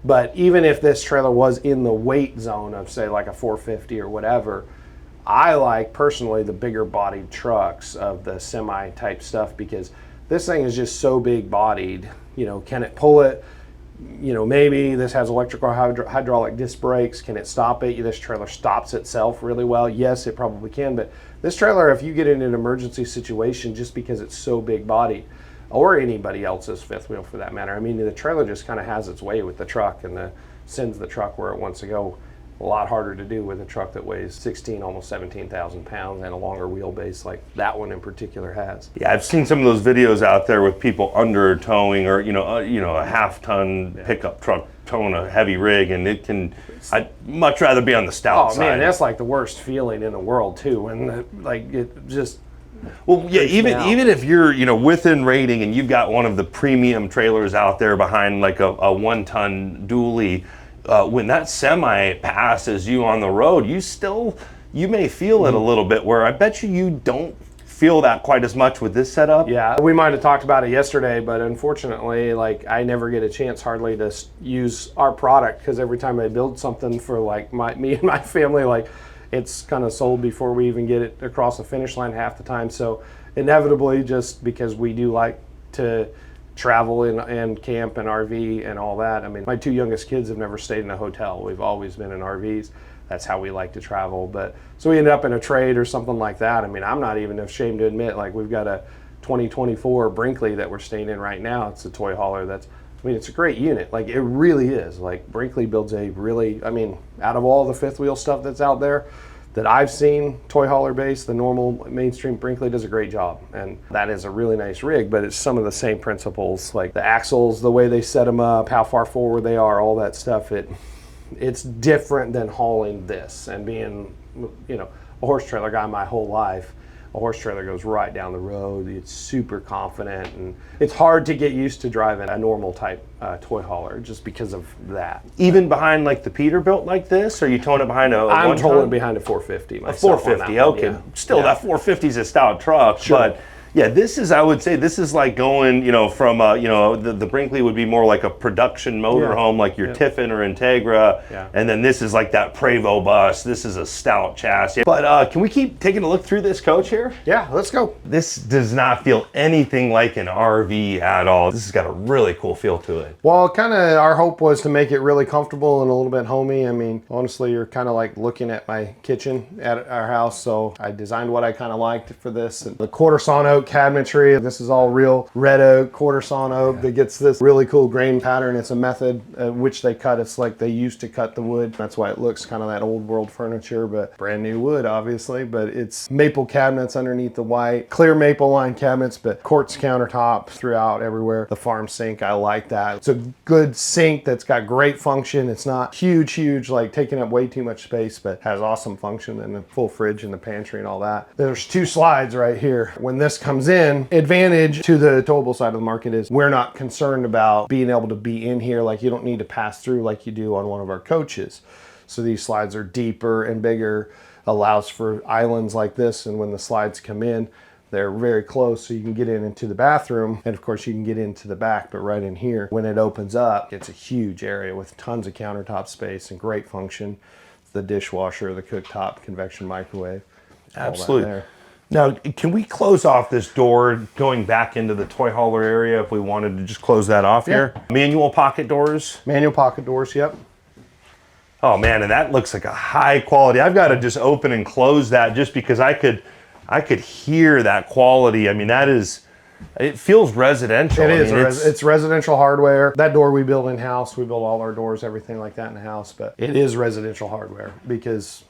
But even if this trailer was in the weight zone of, say, like a 450 or whatever, I like personally the bigger bodied trucks of the semi type stuff because this thing is just so big bodied. You know, can it pull it? You know, maybe this has electrical hydraulic disc brakes. Can it stop it? This trailer stops itself really well. Yes, it probably can. But this trailer, if you get in an emergency situation, just because it's so big bodied, or anybody else's fifth wheel for that matter, I mean, the trailer just kind of has its way with the truck and sends the truck where it wants to go. A lot harder to do with a truck that weighs 16, almost 17,000 pounds and a longer wheelbase like that one in particular has. Yeah, I've seen some of those videos out there with people under towing or, a half-ton pickup truck towing a heavy rig, and I'd much rather be on the stout side. Oh man, that's like the worst feeling in the world too, when it just... Well, yeah, even if you're, within rating and you've got one of the premium trailers out there behind like a 1-ton dually, when that semi passes you on the road, you may feel it a little bit, where I bet you don't feel that quite as much with this setup. Yeah, we might have talked about it yesterday, but unfortunately, like, I never get a chance hardly to use our product because every time I build something for like me and my family, like, it's kind of sold before we even get it across the finish line half the time. So inevitably, just because we do like to travel and camp and RV and all that. I mean, my 2 youngest kids have never stayed in a hotel. We've always been in RVs. That's how we like to travel. But so we end up in a trade or something like that. I mean, I'm not even ashamed to admit, like, we've got a 2024 Brinkley that we're staying in right now. It's a toy hauler it's a great unit. Like, it really is. Like, Brinkley builds a really, I mean, out of all the fifth wheel stuff that's out there that I've seen, toy hauler base, the normal mainstream Brinkley does a great job. And that is a really nice rig, but it's some of the same principles, like the axles, the way they set them up, how far forward they are, all that stuff. It's different than hauling this, and being, you know, a horse trailer guy my whole life. A horse trailer goes right down the road. It's super confident, and it's hard to get used to driving a normal type toy hauler just because of that. Even behind like the Peterbilt like this, or are you towing it behind a I'm one-ton? towing behind a 450 A myself. 450, on that okay. one, yeah. Still, Yeah. that 450 is a stout truck, Sure. but yeah, this is, I would say, this is like going, you know, from, you know, the Brinkley would be more like a production motorhome, like your Tiffin or Integra, and then this is like that Prevost bus. This is a stout chassis. But can we keep taking a look through this coach here? Yeah, let's go. This does not feel anything like an RV at all. This has got a really cool feel to it. Well, kind of our hope was to make it really comfortable and a little bit homey. I mean, honestly, you're kind of like looking at my kitchen at our house, so I designed what I kind of liked for this. And the quarter sawn oak cabinetry, this is all real red oak, quarter sawn oak that gets this really cool grain pattern. It's a method which they cut. It's like they used to cut the wood. That's why it looks kind of that old world furniture, but brand new wood, obviously. But it's maple cabinets underneath the white, clear maple line cabinets, but quartz countertop throughout everywhere. The farm sink, I like that. It's a good sink that's got great function. It's not huge, like taking up way too much space, but has awesome function, and a full fridge in the pantry and all that. There's two slides right here. When this comes in, advantage to the towable side of the market is we're not concerned about being able to be in here. Like, you don't need to pass through like you do on one of our coaches. So these slides are deeper and bigger, allows for islands like this, and when the slides come in, they're very close, so you can get into the bathroom, and of course you can get into the back, but right in here, when it opens up, it's a huge area with tons of countertop space and great function. The dishwasher, the cooktop, convection microwave. Absolutely. Now, can we close off this door going back into the toy hauler area if we wanted to just close that off here? Manual pocket doors? Manual pocket doors, yep. Oh man, and that looks like a high quality. I've got to just open and close that just because I could hear that quality. I mean, it feels residential. It is. It's residential hardware. That door we build in-house. We build all our doors, everything like that in-house, but it is residential hardware because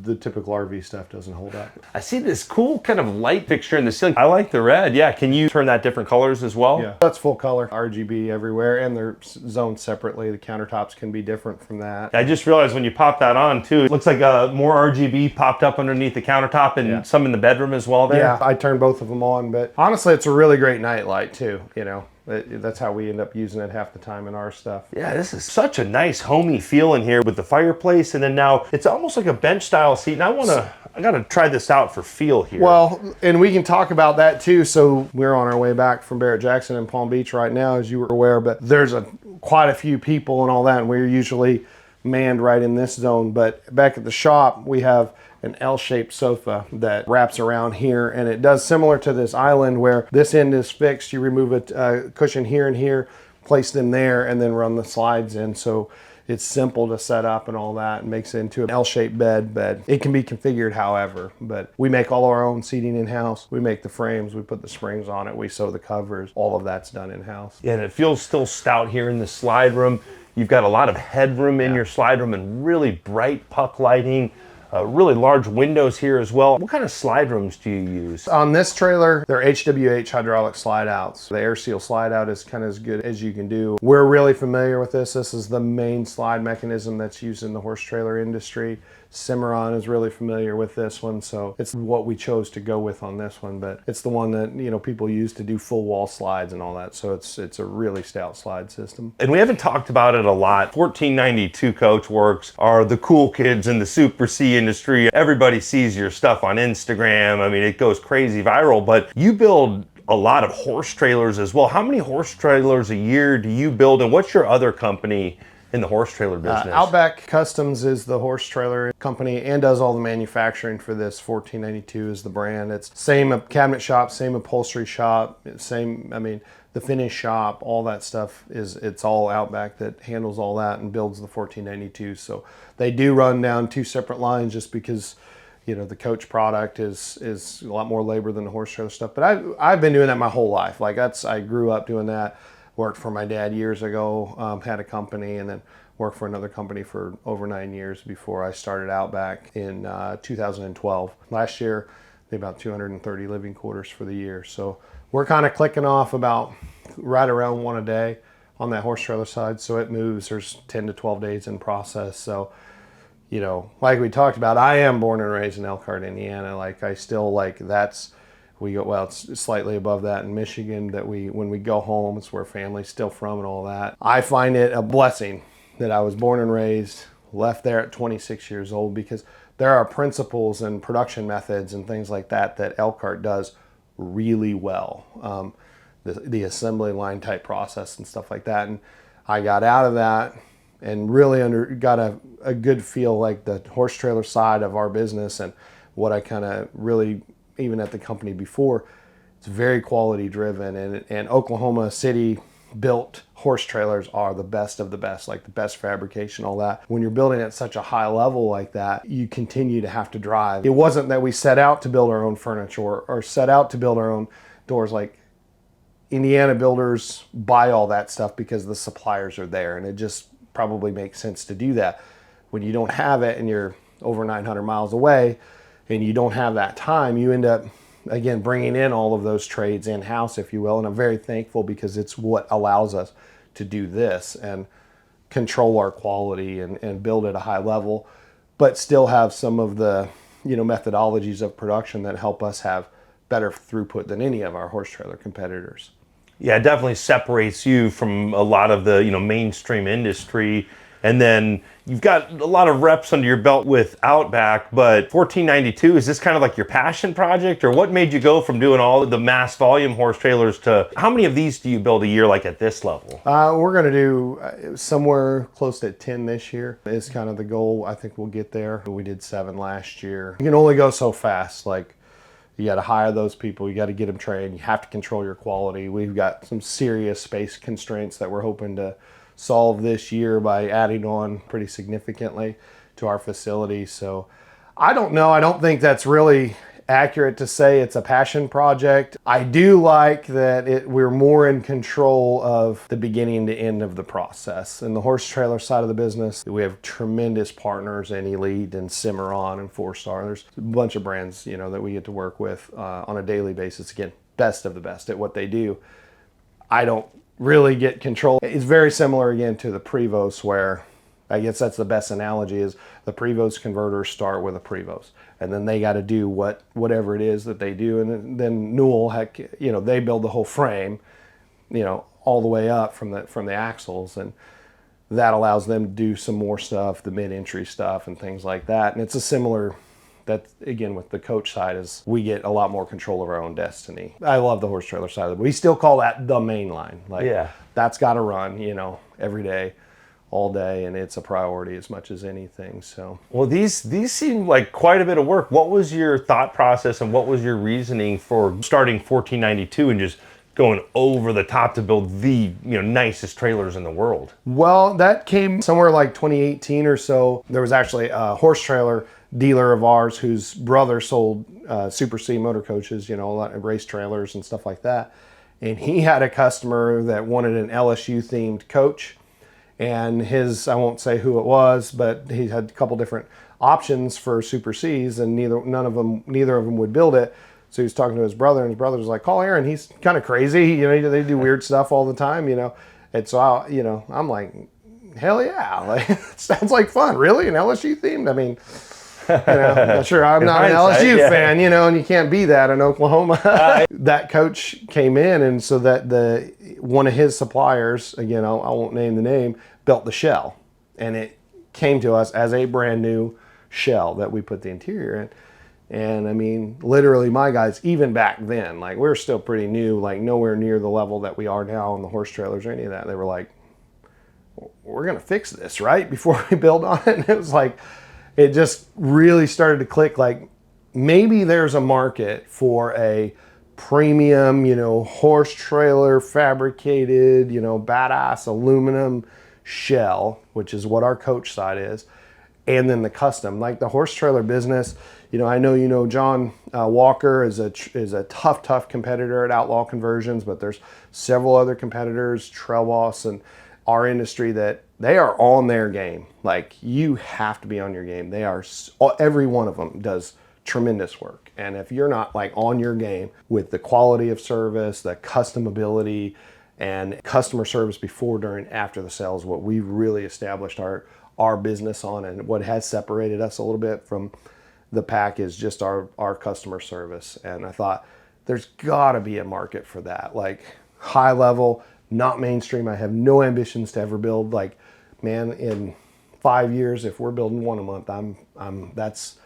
the typical RV stuff doesn't hold up. I see this cool kind of light fixture in the ceiling. I like the red. Yeah, can you turn that different colors as well? Yeah, that's full color, RGB everywhere, and they're zoned separately. The countertops can be different from that. I just realized when you pop that on too, it looks like more RGB popped up underneath the countertop and some in the bedroom as well there. Yeah, I turned both of them on, but honestly, it's a really great night light too, you know. That's how we end up using it half the time in our stuff. Yeah, this is such a nice homey feel in here with the fireplace, and then now it's almost like a bench style seat. And I gotta try this out for feel here. Well, and we can talk about that too. So we're on our way back from Barrett-Jackson in Palm Beach right now, as you were aware, but there's quite a few people and all that, and we're usually manned right in this zone. But back at the shop, we have an L-shaped sofa that wraps around here, and it does similar to this island where this end is fixed. You remove a cushion here and here, place them there, and then run the slides in. So it's simple to set up and all that, and makes it into an L-shaped bed. It can be configured however, but we make all our own seating in-house. We make the frames, we put the springs on it, we sew the covers. All of that's done in-house. Yeah, and it feels still stout here in the slide room. You've got a lot of headroom in your slide room and really bright puck lighting. Really large windows here as well. What kind of slide rooms do you use? On this trailer, they're HWH hydraulic slide outs. The air seal slide out is kind of as good as you can do. We're really familiar with this. This is the main slide mechanism that's used in the horse trailer industry. Cimarron is really familiar with this one, so it's what we chose to go with on this one, but it's the one that, you know, people use to do full wall slides and all that, so it's a really stout slide system. And we haven't talked about it a lot. 1492 Coachworks are the cool kids in the Super C industry. Everybody sees your stuff on Instagram. I mean, it goes crazy viral, but you build a lot of horse trailers as well. How many horse trailers a year do you build, and what's your other company in the horse trailer business? Outback Customs is the horse trailer company and does all the manufacturing for this. 1492 is the brand. It's same cabinet shop, same upholstery shop, same, I mean, the finish shop, all that stuff it's all Outback that handles all that and builds the 1492. So they do run down two separate lines just because, you know, the coach product is a lot more labor than the horse trailer stuff. But I've been doing that my whole life. Like I grew up doing that. Worked for my dad years ago, had a company, and then worked for another company for over 9 years before I started Outback in 2012. Last year, they had about 230 living quarters for the year. So we're kind of clicking off about right around one a day on that horse trailer side. So it moves, there's 10 to 12 days in process. So, you know, like we talked about, I am born and raised in Elkhart, Indiana. Like I still like we go, well, it's slightly above that in Michigan that when we go home, it's where family's still from and all that. I find it a blessing that I was born and raised, left there at 26 years old, because there are principles and production methods and things like that Elkhart does really well. The assembly line type process and stuff like that. And I got out of that and really got a good feel like the horse trailer side of our business and what I kind of really, even at the company before, it's very quality driven, and Oklahoma City built horse trailers are the best of the best, like the best fabrication, all that. When you're building at such a high level like that, you continue to have to drive. It wasn't that we set out to build our own furniture or set out to build our own doors. Like Indiana builders buy all that stuff because the suppliers are there, and it just probably makes sense to do that. When you don't have it and you're over 900 miles away and you don't have that time, you end up, again, bringing in all of those trades in-house, if you will. And I'm very thankful because it's what allows us to do this and control our quality and build at a high level, but still have some of the, you know, methodologies of production that help us have better throughput than any of our horse trailer competitors. Yeah, it definitely separates you from a lot of the, you know, mainstream industry. And then you've got a lot of reps under your belt with Outback, but 1492, is this kind of like your passion project, or what made you go from doing all of the mass volume horse trailers to how many of these do you build a year, like at this level? We're going to do somewhere close to 10 this year is kind of the goal. I think we'll get there. We did 7 last year. You can only go so fast. Like, you got to hire those people. You got to get them trained. You have to control your quality. We've got some serious space constraints that we're hoping to solve this year by adding on pretty significantly to our facility. So I don't know. I don't think that's really accurate to say it's a passion project. I do like that we're more in control of the beginning to end of the process. In the horse trailer side of the business, we have tremendous partners in Elite and Cimarron and 4-Star. There's a bunch of brands, you know, that we get to work with on a daily basis. Again, best of the best at what they do. I don't really get control. It's very similar again to the Prevost, where I guess that's the best analogy, is the Prevost converters start with a Prevost, and then they got to do whatever it is that they do, and then Newell, heck, you know, they build the whole frame, you know, all the way up from the axles, and that allows them to do some more stuff, the mid-entry stuff and things like that. And it's a similar, that again with the coach side, is we get a lot more control of our own destiny. I love the horse trailer side of it. We still call that the main line. Like, yeah, that's got to run, you know, every day, all day, and it's a priority as much as anything. So, well, these seem like quite a bit of work. What was your thought process and what was your reasoning for starting 1492 and just going over the top to build the, you know, nicest trailers in the world? Well, that came somewhere like 2018 or so. There was actually a horse trailer dealer of ours whose brother sold Super C motor coaches, you know, a lot of race trailers and stuff like that. And he had a customer that wanted an LSU themed coach. And I won't say who it was, but he had a couple different options for Super Cs, and neither of them would build it. So he was talking to his brother, and his brother was like, "Call Aaron. He's kind of crazy. You know, they do weird stuff all the time, you know." And so I'm like, "Hell yeah! Like, it sounds like fun. Really, an LSU themed? I mean, you know, sure, I'm not an LSU fan, you know, and you can't be that in Oklahoma." That coach came in, and so that one of his suppliers, again, I won't name the name, built the shell, and it came to us as a brand new shell that we put the interior in. And I mean, literally, my guys, even back then, like, we were still pretty new, like nowhere near the level that we are now on the horse trailers or any of that. They were like, "We're gonna fix this, right?" Before we build on it. And it was like, it just really started to click, like, maybe there's a market for a premium, you know, horse trailer fabricated, you know, badass aluminum shell, which is what our coach side is, and then the custom. Like the horse trailer business, you know, I know, you know, John Walker is a tough competitor at Outlaw Conversions, but there's several other competitors, Trail Boss and our industry, that they are on their game. Like, you have to be on your game. They are, every one of them does tremendous work. And if you're not like on your game with the quality of service, the customability, And customer service before, during, after the sales, what we really established our business on, and what has separated us a little bit from the pack is just our customer service. And I thought there's got to be a market for that, like high level, not mainstream. I have no ambitions to ever build, like, man, in 5 years, if we're building one a month, that's,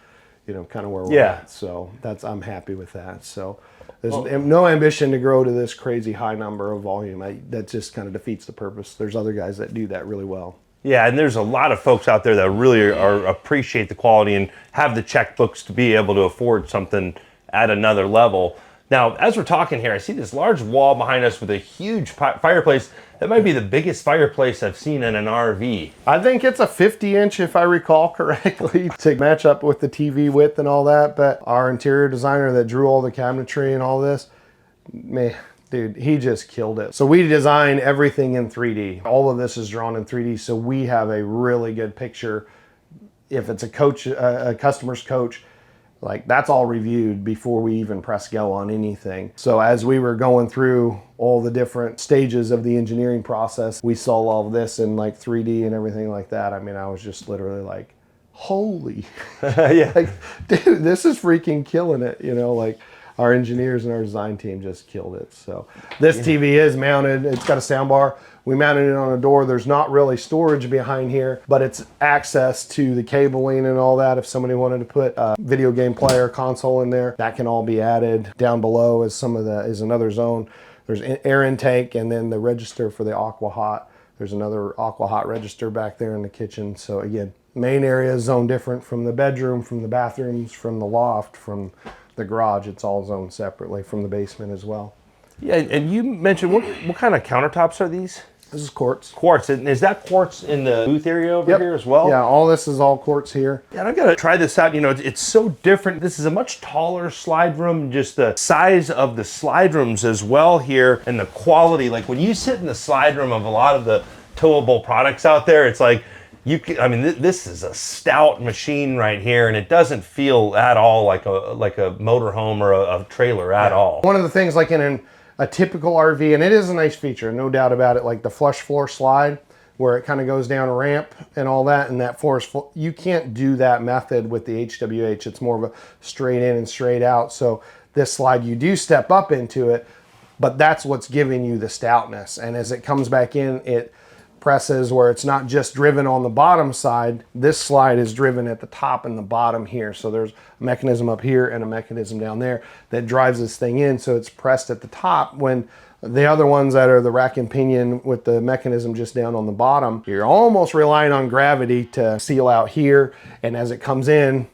you know, kind of where we're at. So I'm happy with that. So there's no ambition to grow to this crazy high number of volume. That just kind of defeats the purpose. There's other guys that do that really well. Yeah, and there's a lot of folks out there that really appreciate the quality and have the checkbooks to be able to afford something at another level. Now, as we're talking here, I see this large wall behind us with a huge fireplace. That might be the biggest fireplace I've seen in an RV. I think it's a 50-inch, if I recall correctly, to match up with the TV width and all that. But our interior designer that drew all the cabinetry and all this, man, dude, he just killed it. So we design everything in 3D. All of this is drawn in 3D, so we have a really good picture. If it's a customer's coach, like, that's all reviewed before we even press go on anything. So as we were going through all the different stages of the engineering process, we saw all of this in like 3D and everything like that. I mean, I was just literally like, holy, yeah, like, dude, this is freaking killing it. You know, like, our engineers and our design team just killed it. So this TV is mounted. It's got a sound bar. We mounted it on a door. There's not really storage behind here, but it's access to the cabling and all that. If somebody wanted to put a video game player console in there, that can all be added. Down below is another zone. There's an air intake, and then the register for the aqua hot. There's another aqua hot register back there in the kitchen. So again, main area is zoned different from the bedroom, from the bathrooms, from the loft, from the garage. It's all zoned separately, from the basement as well. Yeah, and you mentioned what kind of countertops are these? This is quartz. Quartz, and is that quartz in the booth area over here as well? Yeah, all this is all quartz here. Yeah, and I've got to try this out. You know, it's so different. This is a much taller slide room, just the size of the slide rooms as well here, and the quality. Like, when you sit in the slide room of a lot of the towable products out there, it's like, this is a stout machine right here, and it doesn't feel at all like a motorhome or a trailer at all. One of the things, like in a typical RV, and it is a nice feature, no doubt about it, like the flush floor slide, where it kind of goes down a ramp and all that, and that floor is you can't do that method with the HWH. It's more of a straight in and straight out. So this slide, you do step up into it, but that's what's giving you the stoutness. And as it comes back in, it presses where it's not just driven on the bottom side. This slide is driven at the top and the bottom here. So there's a mechanism up here and a mechanism down there that drives this thing in. So it's pressed at the top, when the other ones that are the rack and pinion with the mechanism just down on the bottom, you're almost relying on gravity to seal out here. And as it comes in,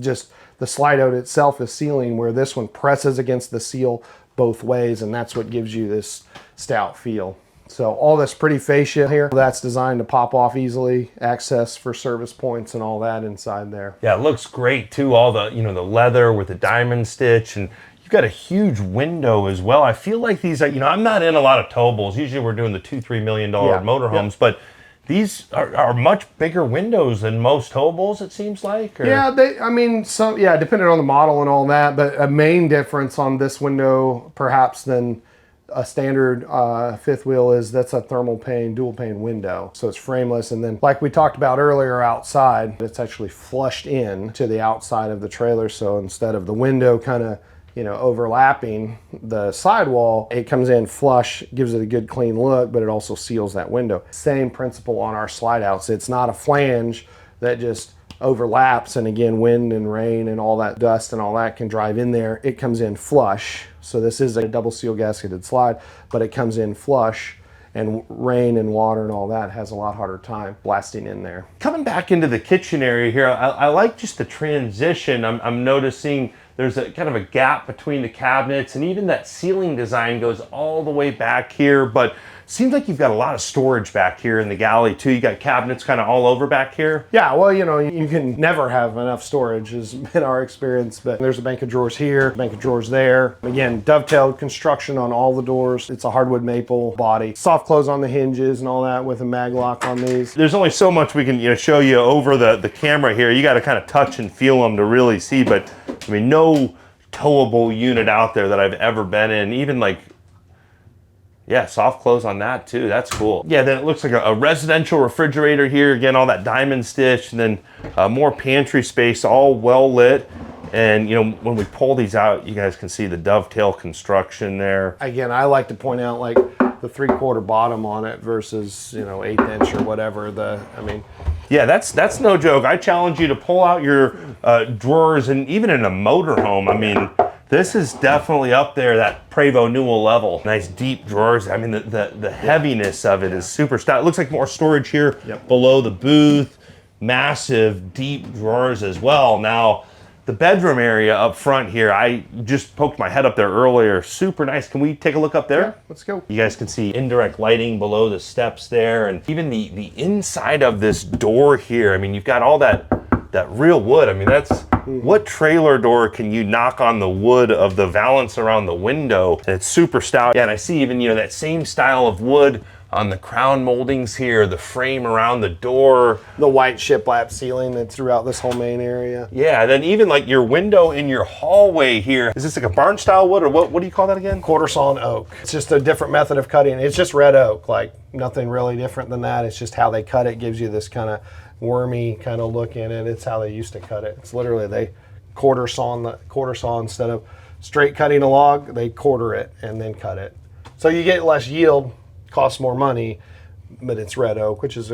just the slide out itself is sealing, where this one presses against the seal both ways. And that's what gives you this stout feel. So all this pretty fascia here, that's designed to pop off easily, access for service points and all that inside there. Yeah, it looks great too. All the, the leather with the diamond stitch, and you've got a huge window as well. I feel like these are, I'm not in a lot of towables. Usually we're doing the $2-3 million motorhomes, but these are much bigger windows than most towables, it seems like. Or? Yeah, depending on the model and all that, but a main difference on this window perhaps than a standard fifth wheel is that's a thermal pane, dual pane window. So it's frameless, and then, like we talked about earlier, outside, it's actually flushed in to the outside of the trailer. So instead of the window kind of, overlapping the sidewall, it comes in flush, gives it a good clean look, but it also seals that window. Same principle on our slide outs. It's not a flange that just overlaps, and again, wind and rain and all that dust and all that can drive in there. It comes in flush. So this is a double seal gasketed slide, but it comes in flush, and rain and water and all that has a lot harder time blasting in there. Coming back into the kitchen area here, I like just the transition. I'm noticing there's a kind of a gap between the cabinets, and even that ceiling design goes all the way back here, but seems like you've got a lot of storage back here in the galley too. You got cabinets kind of all over back here. Yeah, well, you can never have enough storage, has been our experience, but there's a bank of drawers here, a bank of drawers there. Again, dovetailed construction on all the doors. It's a hardwood maple body. Soft close on the hinges and all that with a mag lock on these. There's only so much we can show you over the camera here. You got to kind of touch and feel them to really see, but no towable unit out there that I've ever been in, even like, Yeah, soft close on that too. That's cool. Yeah, then it looks like a residential refrigerator here. Again, all that diamond stitch, and then more pantry space, all well lit. And you know, when we pull these out, you guys can see the dovetail construction there. Again, I like to point out like the 3/4 bottom on it versus, you know, 1/8 inch or whatever. I mean, yeah, that's no joke. I challenge you to pull out your drawers, and even in a motorhome, I mean, this is definitely up there, that Prevost Newell level. Nice deep drawers. I mean, the heaviness of it is super stout. It looks like more storage here below the booth. Massive deep drawers as well. Now, the bedroom area up front here, I just poked my head up there earlier. Super nice. Can we take a look up there? Yeah, let's go. You guys can see indirect lighting below the steps there, and even the inside of this door here. I mean, you've got all that real wood. I mean, that's what trailer door can you knock on the wood of the valance around the window? And it's super stout. Yeah, and I see even, you know, that same style of wood on the crown moldings here, the frame around the door. The white shiplap ceiling that's throughout this whole main area. Yeah, and then even like your window in your hallway here. Is this like a barn style wood, or what do you call that again? Quarter sawn oak. It's just a different method of cutting. It's just red oak, like nothing really different than that. It's just how they cut it gives you this kind of wormy kind of look in it. It's how they used to cut it. It's literally they quarter saw instead of straight cutting a log, they quarter it and then cut it. So you get less yield, costs more money, but it's red oak, which is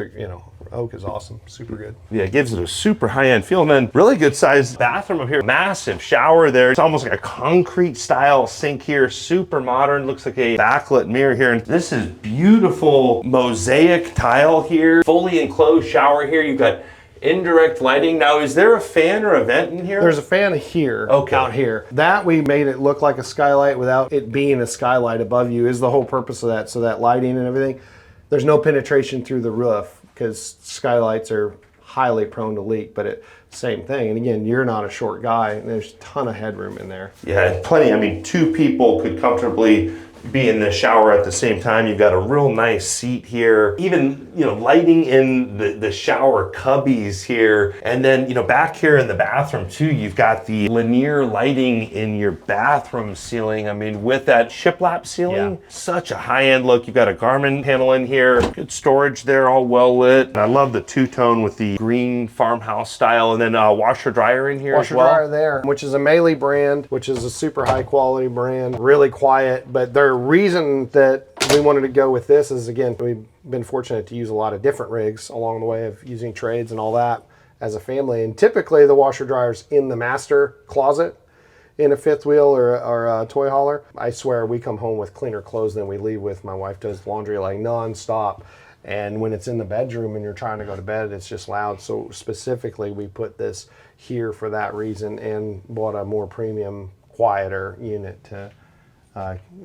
oak is awesome, super good. Yeah, it gives it a super high-end feel. And then really good sized bathroom up here. Massive shower there. It's almost like a concrete style sink here. Super modern. Looks like a backlit mirror here. And this is beautiful mosaic tile here. Fully enclosed shower here. You've got indirect lighting. Now, is there a fan or a vent in here? There's a fan here, out here. That we made it look like a skylight without it being a skylight above you is the whole purpose of that. So that lighting and everything, there's no penetration through the roof because skylights are highly prone to leak, but same thing. And again, you're not a short guy, and there's a ton of headroom in there. Yeah, plenty. I mean, 2 people could comfortably be in the shower at the same time. You've got a real nice seat here. Even, you know, lighting in the shower cubbies here. And then, you know, back here in the bathroom too, you've got the linear lighting in your bathroom ceiling. I mean, with that shiplap ceiling, such a high-end look. You've got a Garmin panel in here. Good storage there, all well lit. And I love the two-tone with the green farmhouse style. And then washer dryer in here as well. Washer dryer there, which is a Melee brand, which is a super high quality brand. Really quiet, but the reason that we wanted to go with this is, again, we've been fortunate to use a lot of different rigs along the way of using trades and all that as a family. And typically the washer dryer's in the master closet in a fifth wheel or a toy hauler. I swear we come home with cleaner clothes than we leave with. My wife does laundry like non-stop. And when it's in the bedroom and you're trying to go to bed, it's just loud. So specifically we put this here for that reason and bought a more premium, quieter unit to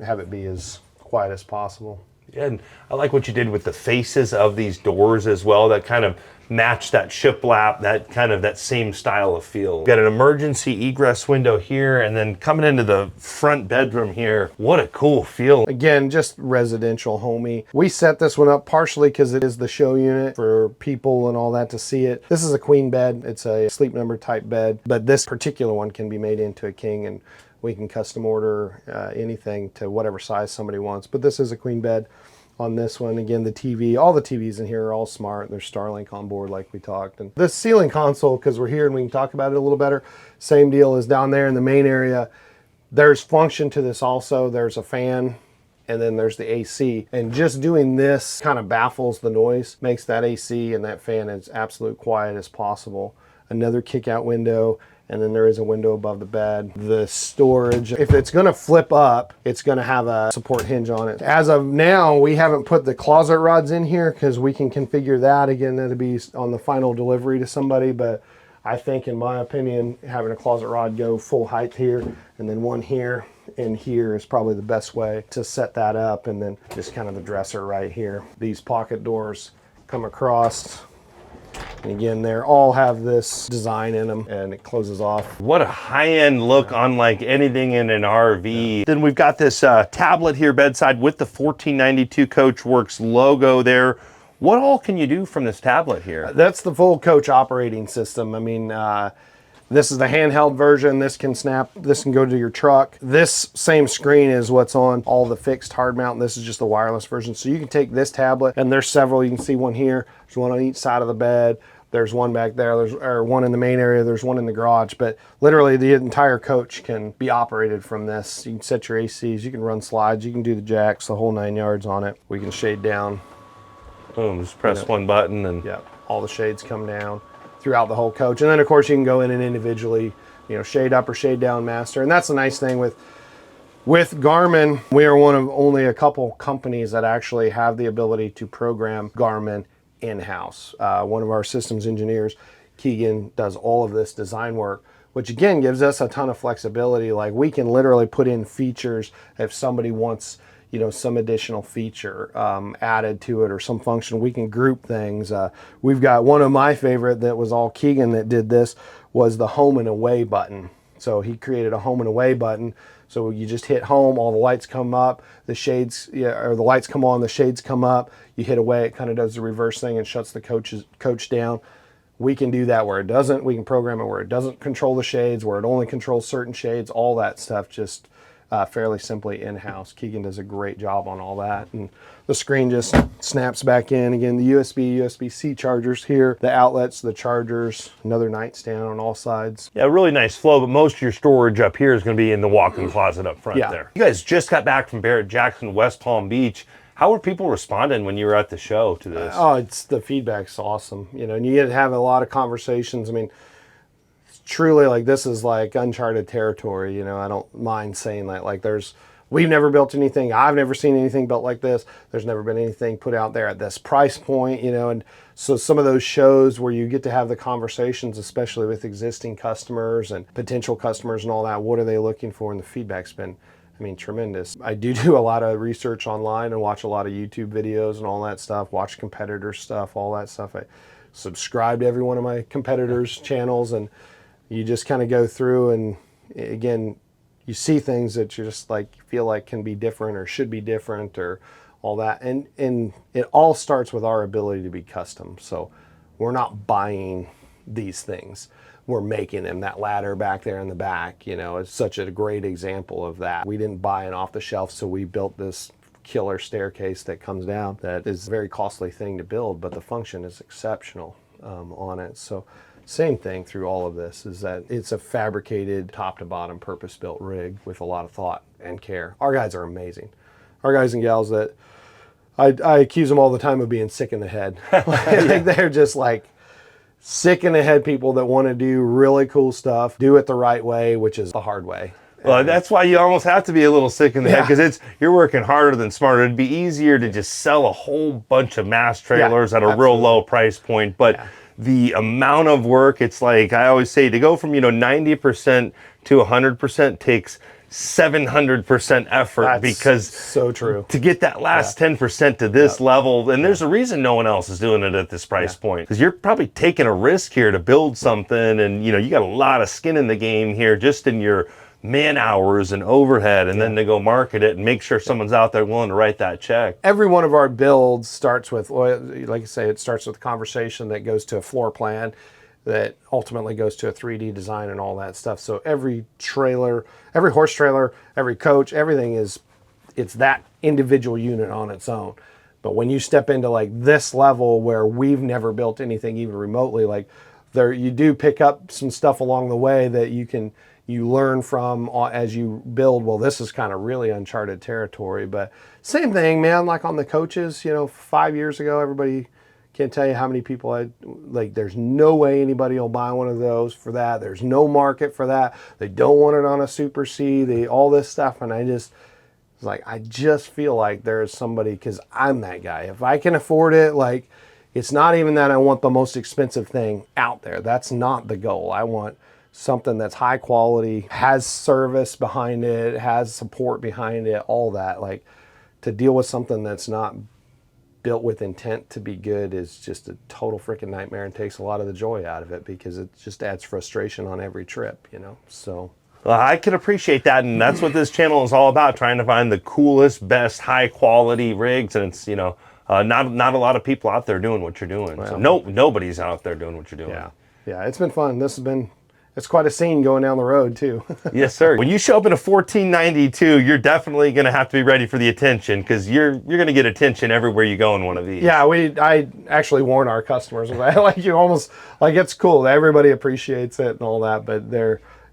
have it be as quiet as possible. Yeah, and I like what you did with the faces of these doors as well. That kind of matched that shiplap, that same style of feel. We've got an emergency egress window here, and then coming into the front bedroom here, what a cool feel. Again, just residential homey. We set this one up partially because it is the show unit for people and all that to see it. This is a queen bed. It's a sleep number type bed, but this particular one can be made into a king, and we can custom order anything to whatever size somebody wants. But this is a queen bed on this one. Again, the TV, all the TVs in here are all smart. There's Starlink on board like we talked. And this ceiling console, because we're here and we can talk about it a little better, same deal as down there in the main area. There's function to this also. There's a fan and then there's the AC. And just doing this kind of baffles the noise, makes that AC and that fan as absolute quiet as possible. Another kick out window. And then there is a window above the bed. The storage, if it's gonna flip up, it's gonna have a support hinge on it. As of now, we haven't put the closet rods in here because we can configure that. Again, that'll be on the final delivery to somebody, but I think, in my opinion, having a closet rod go full height here and then one here and here is probably the best way to set that up. And then just kind of the dresser right here. These pocket doors come across. And again, they all have this design in them and it closes off. What a high-end look, unlike anything in an RV. Yeah. Then we've got this tablet here bedside with the 1492 Coachworks logo there. What all can you do from this tablet here? That's the full Coach operating system. I mean, This is the handheld version. This can snap, this can go to your truck. This same screen is what's on all the fixed hard mount. This is just the wireless version. So you can take this tablet, and there's several. You can see one here. There's one on each side of the bed. There's one back there. Or one in the main area. There's one in the garage. But literally the entire coach can be operated from this. You can set your ACs. You can run slides. You can do the jacks, the whole 9 yards on it. We can shade down. Boom, just press one button and yeah, all the shades come down throughout the whole coach. And then of course you can go in and individually, shade up or shade down master. And that's the nice thing with Garmin. We are one of only a couple companies that actually have the ability to program Garmin in-house. One of our systems engineers, Keegan, does all of this design work, which again gives us a ton of flexibility. Like we can literally put in features if somebody wants some additional feature added to it or some function. We can group things. We've got one of my favorite that was all Keegan that did this was the home and away button. So he created a home and away button. So you just hit home, all the lights come up, the shades, or the lights come on, the shades come up. You hit away, it kind of does the reverse thing and shuts the coach down. We can do that where it doesn't. We can program it where it doesn't control the shades, where it only controls certain shades, all that stuff just fairly simply in-house. Keegan does a great job on all that. And the screen just snaps back in. Again, the USB-C chargers here, the outlets, the chargers, another nightstand on all sides. Yeah, really nice flow, but most of your storage up here is going to be in the walk-in closet up front there. You guys just got back from Barrett-Jackson, West Palm Beach. How were people responding when you were at the show to this? The feedback's awesome. And you get to have a lot of conversations. I mean, truly, like, this is like uncharted territory. I don't mind saying that. Like, we've never built anything. I've never seen anything built like this. There's never been anything put out there at this price point, and so some of those shows where you get to have the conversations, especially with existing customers and potential customers and all that, what are they looking for? And the feedback's been, tremendous. I do a lot of research online and watch a lot of YouTube videos and all that stuff, watch competitor stuff, all that stuff. I subscribe to every one of my competitors' channels, and you just kind of go through, and again, you see things that you just feel like can be different or should be different or all that. And it all starts with our ability to be custom. So we're not buying these things. We're making them. That ladder back there in the back, is such a great example of that. We didn't buy it off the shelf, so we built this killer staircase that comes down that is a very costly thing to build, but the function is exceptional on it. So same thing through all of this is that it's a fabricated top to bottom purpose-built rig with a lot of thought and care. Our guys are amazing. Our guys and gals that I accuse them all the time of being sick in the head. They're just like sick in the head people that want to do really cool stuff, do it the right way, which is the hard way. Well, that's why you almost have to be a little sick in the head, because you're working harder than smarter. It'd be easier to just sell a whole bunch of mass trailers at a real low price point, but the amount of work, it's like I always say, to go from 90% to 100% takes 700% effort. That's because so true to get that last 10% to this level. And there's a reason no one else is doing it at this price point, because you're probably taking a risk here to build something, and you got a lot of skin in the game here just in your man hours and overhead, and then to go market it and make sure someone's out there willing to write that check. Every one of our builds starts with, like I say, it starts with a conversation that goes to a floor plan that ultimately goes to a 3D design and all that stuff. So every trailer, every horse trailer, every coach, everything it's that individual unit on its own. But when you step into like this level where we've never built anything even remotely, like you do pick up some stuff along the way that you learn from as you build. Well, this is kind of really uncharted territory, but same thing, man, like on the coaches, 5 years ago, everybody can't tell you how many people there's no way anybody will buy one of those for that. There's no market for that. They don't want it on a Super C, all this stuff. And I just feel like there is somebody, because I'm that guy. If I can afford it, it's not even that I want the most expensive thing out there. That's not the goal. I want something that's high quality, has service behind it, has support behind it, all that. To deal with something that's not built with intent to be good is just a total freaking nightmare, and takes a lot of the joy out of it, because it just adds frustration on every trip, so. Well, I can appreciate that, and that's what this channel is all about, trying to find the coolest, best, high quality rigs, and it's, not a lot of people out there doing what you're doing. Well, so nobody's out there doing what you're doing. Yeah, it's been fun. This has been it's quite a scene going down the road too. Yes, sir. When you show up in a 1492, you're definitely going to have to be ready for the attention, because you're going to get attention everywhere you go in one of these. Yeah, I actually warn our customers about it. Like, you almost, like, it's cool. Everybody appreciates it and all that, but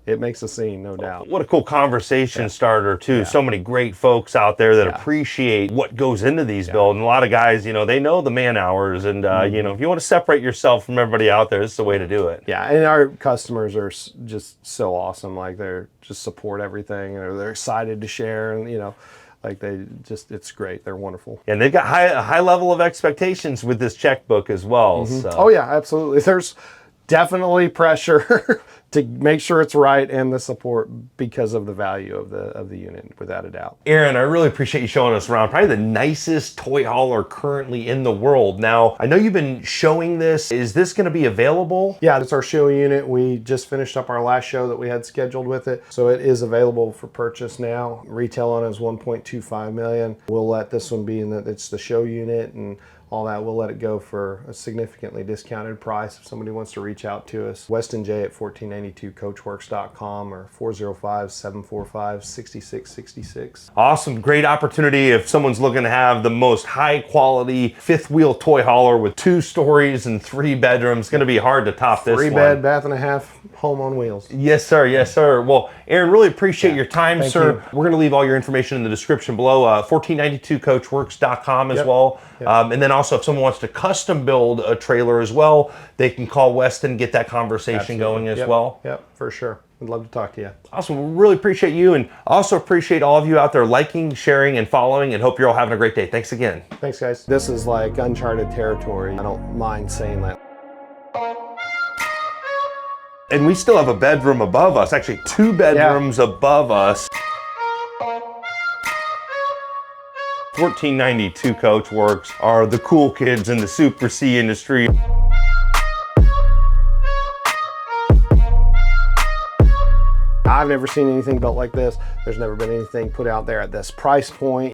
it makes a scene, no doubt. What a cool conversation starter too. So many great folks out there that appreciate what goes into these builds. And a lot of guys, you know, they know the man hours, and you know, if you want to separate yourself from everybody out there, this is the way to do it. Yeah, and our customers are just so awesome. Like, they're just support everything, and they're excited to share, and you know, like, they just, it's great. They're wonderful. And they've got a high level of expectations with this checkbook as well. So. Oh yeah, absolutely. There's definitely pressure to make sure it's right, and the support because of the value of the unit, without a doubt. Aaron, I really appreciate you showing us around. Probably the nicest toy hauler currently in the world. Now, I know you've been showing this. Is this going to be available? Yeah, it's our show unit. We just finished up our last show that we had scheduled with it, so it is available for purchase now. Retail on it is $1.25 million. We'll let this one be in that it's the show unit and all that. We'll let it go for a significantly discounted price if somebody wants to reach out to us. Weston J at 1492coachworks.com or 405-745-6666. Awesome. Great opportunity if someone's looking to have the most high quality fifth wheel toy hauler with 2 stories and 3 bedrooms. It's going to be hard to top this 3 one. bed, bath and a half, home on wheels. Yes, sir. Yes, sir. Well, Aaron, really appreciate your time, Thank sir. you. We're going to leave all your information in the description below. 1492coachworks.com as well. And then also, if someone wants to custom build a trailer as well, they can call Weston, get that conversation going as well. Yep, for sure. We'd love to talk to you. Awesome. We really appreciate you, and also appreciate all of you out there liking, sharing, and following, and hope you're all having a great day. Thanks again. Thanks, guys. This is like uncharted territory. I don't mind saying that. And we still have a bedroom above us, actually 2 bedrooms above us. 1492 Coachworks are the cool kids in the Super C industry. I've never seen anything built like this. There's never been anything put out there at this price point.